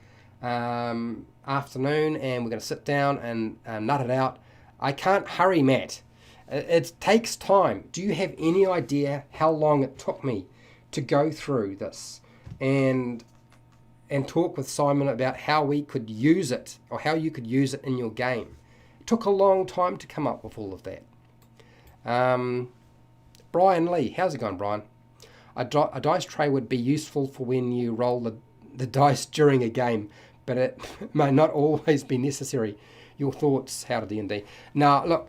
afternoon, and we're going to sit down and nut it out. I can't hurry, Matt. It takes time. Do you have any idea how long it took me to go through this and talk with Simon about how we could use it, or how you could use it in your game? It took a long time to come up with all of that. Brian Lee, how's it going, Brian? A dice tray would be useful for when you roll the dice during a game, but it may not always be necessary. Your thoughts, HowtoDandD? Now, look,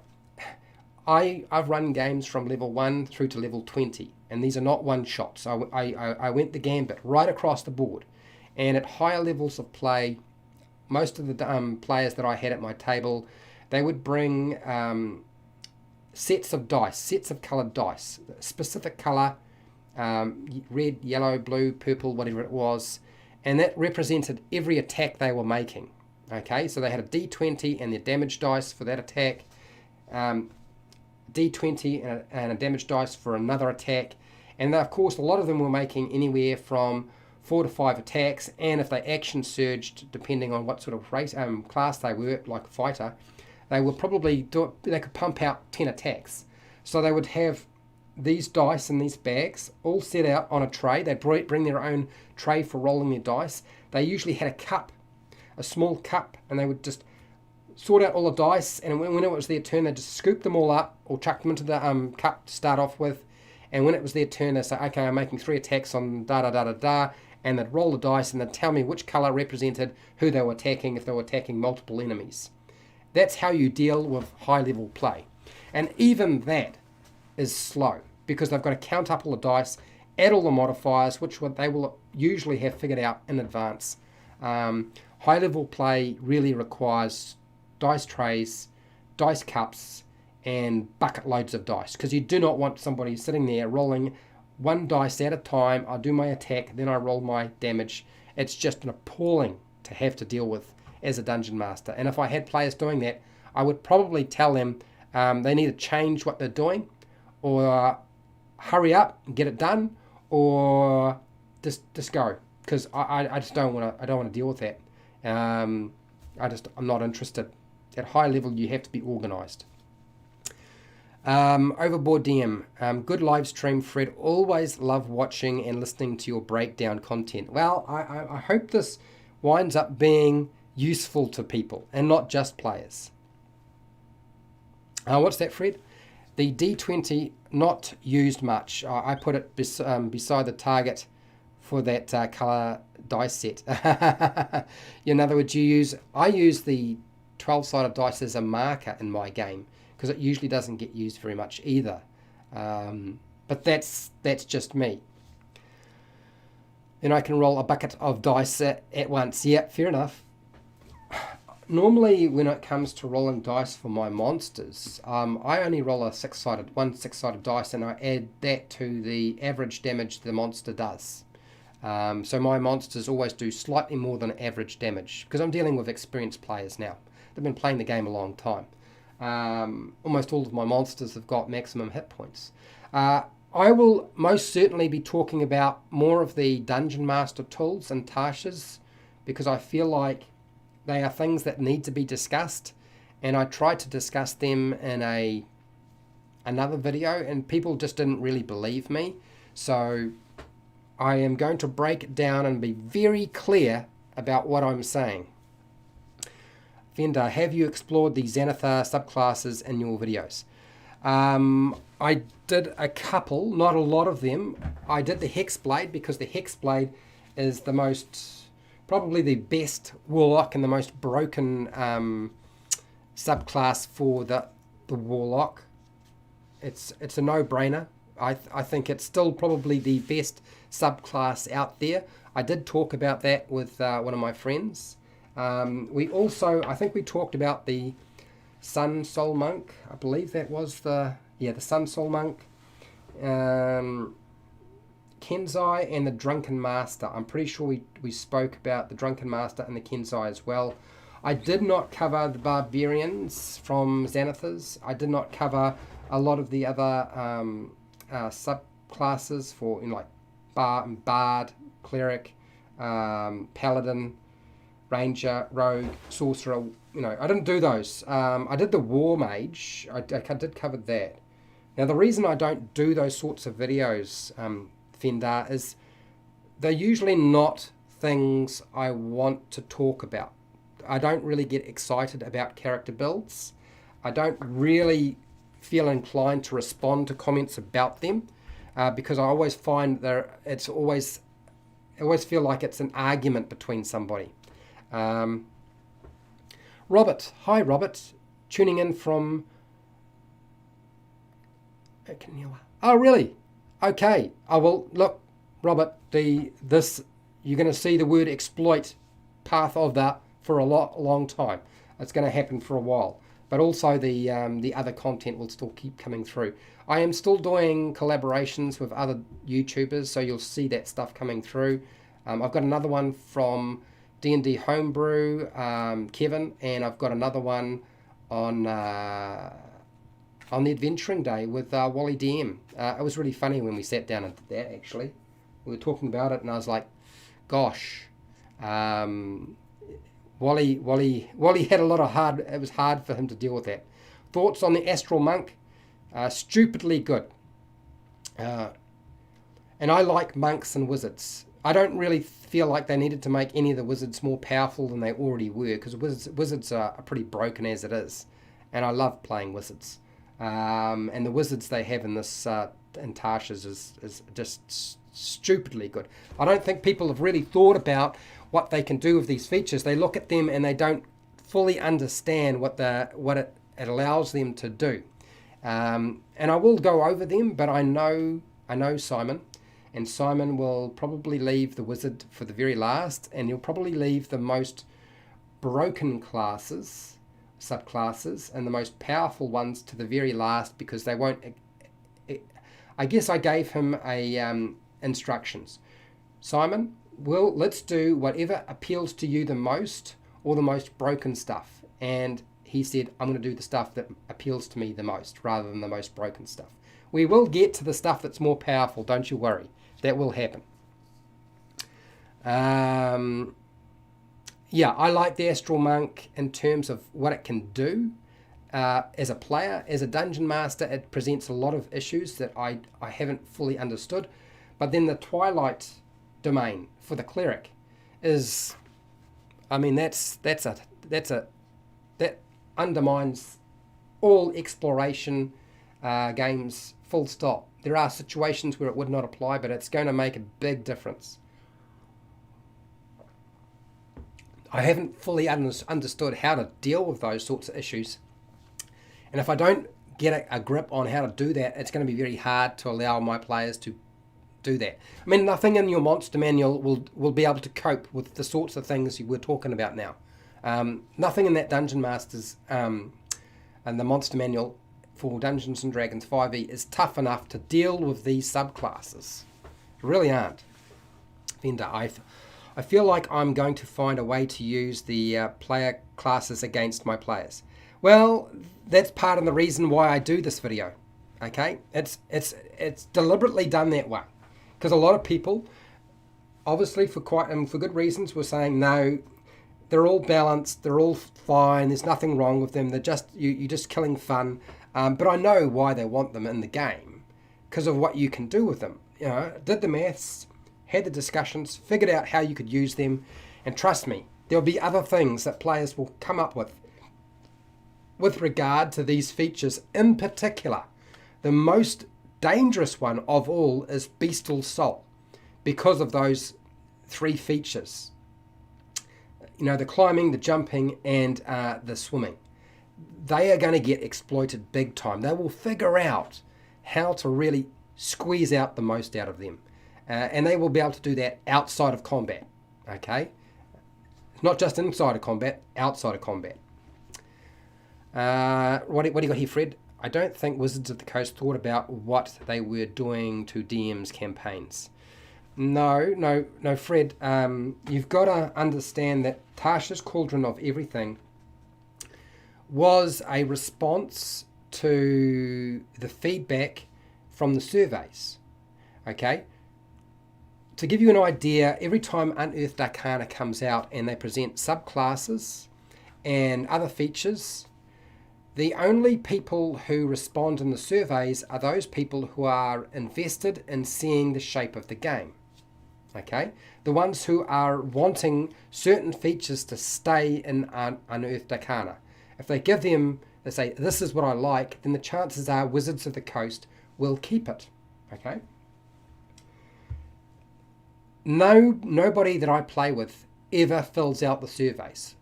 I've run games from level 1 through to level 20, and these are not one shots. I went the gambit right across the board, and at higher levels of play, most of the players that I had at my table, they would bring sets of coloured dice, specific colour, red, yellow, blue, purple, whatever it was, and that represented every attack they were making. Okay, so they had a D20 and their damage dice for that attack, D20 and a damage dice for another attack, and of course a lot of them were making anywhere from 4 to 5 attacks, and if they action surged, depending on what sort of race class they were, like a fighter, they could pump out 10 attacks. So they would have these dice in these bags all set out on a tray. They'd bring their own tray for rolling their dice. They usually had a small cup, and they would just sort out all the dice, and when it was their turn, they'd just scoop them all up or chuck them into the cup to start off with, and when it was their turn, they'd say, okay, I'm making 3 attacks on da-da-da-da-da, and they'd roll the dice, and they'd tell me which colour represented who they were attacking if they were attacking multiple enemies. That's how you deal with high-level play. And even that is slow, because they've got to count up all the dice, add all the modifiers, which they will usually have figured out in advance. High-level play really requires dice trays, dice cups, and bucket loads of dice, because you do not want somebody sitting there rolling one dice at a time. I do my attack, then I roll my damage. It's just an appalling to have to deal with as a dungeon master. And if I had players doing that, I would probably tell them they need to change what they're doing, or hurry up and get it done, or just go, because I just don't want to deal with that. I'm not interested. At high level, you have to be organised. Overboard DM, good live stream, Fred. Always love watching and listening to your breakdown content. Well, I hope this winds up being useful to people and not just players. What's that, Fred? The D20 not used much. I put it beside the target for that colour dice set. In other words, I use the 12-sided dice as a marker in my game, because it usually doesn't get used very much either. But that's just me. Then I can roll a bucket of dice at once. Yeah, fair enough. Normally, when it comes to rolling dice for my monsters, I only roll one six-sided dice, and I add that to the average damage the monster does. So my monsters always do slightly more than average damage, because I'm dealing with experienced players now. They've been playing the game a long time. Almost all of my monsters have got maximum hit points. I will most certainly be talking about more of the Dungeon Master tools and Tasha's, because I feel like they are things that need to be discussed, and I tried to discuss them in another video and people just didn't really believe me. So I am going to break it down and be very clear about what I'm saying. Fender, have you explored the Xanathar subclasses in your videos? I did a couple, not a lot of them. I did the Hexblade because the Hexblade is the most, probably the best Warlock and the most broken subclass for the Warlock. It's a no-brainer. I think it's still probably the best subclass out there. I did talk about that with one of my friends. We also, I think we talked about the Sun Soul Monk. I believe that was the Sun Soul Monk. Kenzai and the Drunken Master. I'm pretty sure we spoke about the Drunken Master and the Kenzai as well. I did not cover the Barbarians from Xanathars. I did not cover a lot of the other subclasses for like Bard, Cleric, Paladin, Ranger, Rogue, Sorcerer. I didn't do those. I did the War Mage. I did cover that. Now the reason I don't do those sorts of videos, Fender, is they're usually not things I want to talk about. I don't really get excited about character builds. I don't really feel inclined to respond to comments about them because I always find I always feel like it's an argument between somebody. Robert, hi Robert, tuning in from. Oh really? Okay. Oh well, look, Robert, you're going to see the word exploit path of that for a long time. It's going to happen for a while. But also the other content will still keep coming through. I am still doing collaborations with other YouTubers, so you'll see that stuff coming through. I've got another one from D&D Homebrew, Kevin, and I've got another one on the Adventuring Day with Wally DM. It was really funny when we sat down and did that, actually. We were talking about it, and I was like, gosh, Wally had a lot of it was hard for him to deal with that. Thoughts on the Astral Monk? Stupidly good. And I like monks and wizards. I don't really feel like they needed to make any of the wizards more powerful than they already were, because wizards are pretty broken as it is. And I love playing wizards. And the wizards they have in this in Tasha's is just stupidly good. I don't think people have really thought about what they can do with these features. They look at them and they don't fully understand what it allows them to do. And I will go over them, but I know Simon, and Simon will probably leave the wizard for the very last, and he'll probably leave the most broken subclasses, and the most powerful ones to the very last, because they won't. I guess I gave him instructions. Simon, well, let's do whatever appeals to you the most, or the most broken stuff. And he said, I'm going to do the stuff that appeals to me the most, rather than the most broken stuff. We will get to the stuff that's more powerful, don't you worry. That will happen. Yeah, I like the Astral Monk in terms of what it can do. As a player, as a dungeon master, it presents a lot of issues that I haven't fully understood. But then the Twilight domain for the cleric is, that undermines all exploration games, full stop. There are situations where it would not apply, but it's going to make a big difference. I haven't fully understood how to deal with those sorts of issues. And if I don't get a grip on how to do that, it's going to be very hard to allow my players to do that. I mean, nothing in your monster manual will be able to cope with the sorts of things we're talking about now. Nothing in that Dungeon Masters and the monster manual for Dungeons & Dragons 5e is tough enough to deal with these subclasses. They really aren't. Fender, I feel like I'm going to find a way to use the player classes against my players. Well, that's part of the reason why I do this video. Okay, it's deliberately done that way, because a lot of people, obviously for good reasons, were saying no, they're all balanced, they're all fine, there's nothing wrong with them, you're just killing fun. But I know why they want them in the game, because of what you can do with them. Did the maths, had the discussions, figured out how you could use them, and trust me, there'll be other things that players will come up with regard to these features. In particular, the most dangerous one of all is beastial soul, because of those 3 features. The climbing, the jumping, and the swimming. They are going to get exploited big time. They will figure out how to really squeeze out the most out of them. And they will be able to do that outside of combat. Okay? Not just inside of combat, outside of combat. What do you got here, Fred? I don't think Wizards of the Coast thought about what they were doing to DM's campaigns. No, Fred. You've got to understand that Tasha's Cauldron of Everything was a response to the feedback from the surveys. Okay? To give you an idea, every time Unearthed Arcana comes out and they present subclasses and other features, the only people who respond in the surveys are those people who are invested in seeing the shape of the game. Okay? The ones who are wanting certain features to stay in Unearthed Arcana. If they give them, they say, this is what I like, then the chances are Wizards of the Coast will keep it. Okay? Nobody that I play with ever fills out the surveys.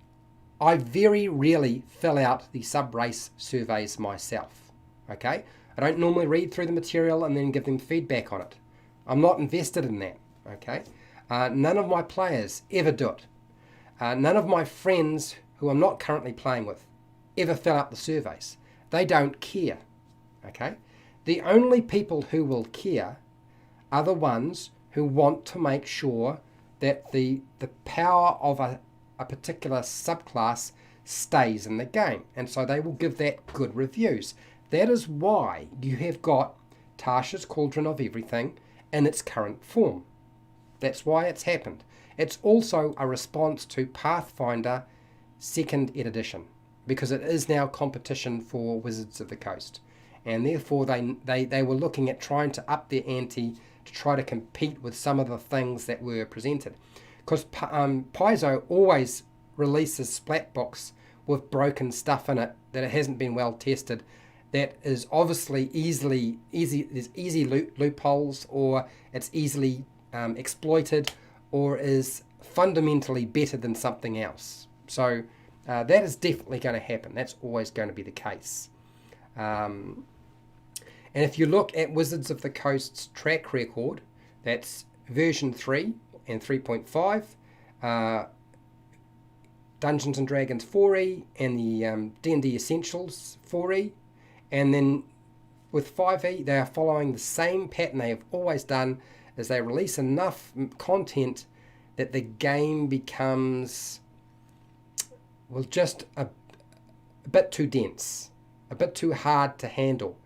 I very rarely fill out the sub-race surveys myself. Okay? I don't normally read through the material and then give them feedback on it. I'm not invested in that. Okay? None of my players ever do it. None of my friends who I'm not currently playing with ever fill out the surveys. They don't care. Okay? The only people who will care are the ones who want to make sure that the power of a particular subclass stays in the game. And so they will give that good reviews. That is why you have got Tasha's Cauldron of Everything in its current form. That's why it's happened. It's also a response to Pathfinder 2nd edition, because it is now competition for Wizards of the Coast. And therefore they were looking at trying to up their ante to try to compete with some of the things that were presented. Because Paizo always releases splat books with broken stuff in it that it hasn't been well tested, that is obviously there's easy loopholes, or it's easily exploited, or is fundamentally better than something else. So that is definitely going to happen. That's always going to be the case. And if you look at Wizards of the Coast's track record, that's version 3 and 3.5, Dungeons and Dragons 4e, and the D&D Essentials 4e, and then with 5e, they are following the same pattern they have always done, as they release enough content that the game becomes, well, just a bit too dense, a bit too hard to handle.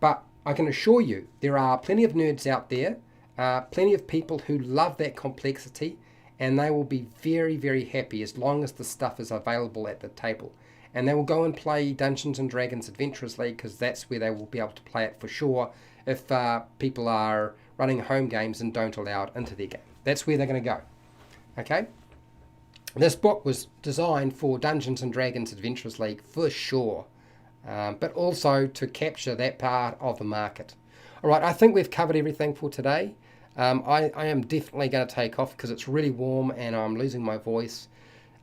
But I can assure you, there are plenty of nerds out there, plenty of people who love that complexity, and they will be very, very happy as long as the stuff is available at the table. And they will go and play Dungeons and Dragons Adventurers League, because that's where they will be able to play it for sure if people are running home games and don't allow it into their game. That's where they're going to go. Okay? This book was designed for Dungeons and Dragons Adventurers League for sure, but also to capture that part of the market. All right, I think we've covered everything for today. I am definitely going to take off because it's really warm and I'm losing my voice.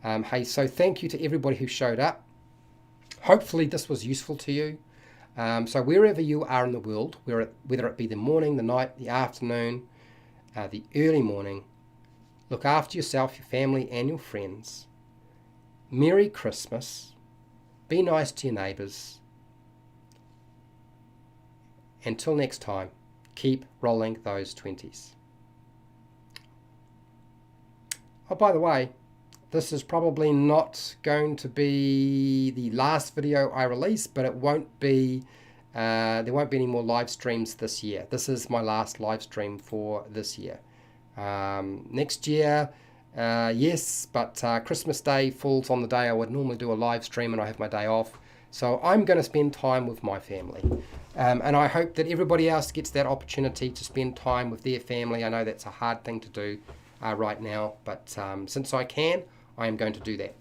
Hey, so thank you to everybody who showed up. Hopefully this was useful to you. So wherever you are in the world, whether it be the morning, the night, the afternoon, the early morning, look after yourself, your family, and your friends. Merry Christmas. Be nice to your neighbours. Until next time, keep rolling those 20s. Oh, by the way, this is probably not going to be the last video I release, but it won't be There won't be any more live streams this year. This is my last live stream for this year. Next year, yes, but Christmas Day falls on the day I would normally do a live stream, and I have my day off. So I'm going to spend time with my family. And I hope that everybody else gets that opportunity to spend time with their family. I know that's a hard thing to do right now, but since I can, I am going to do that.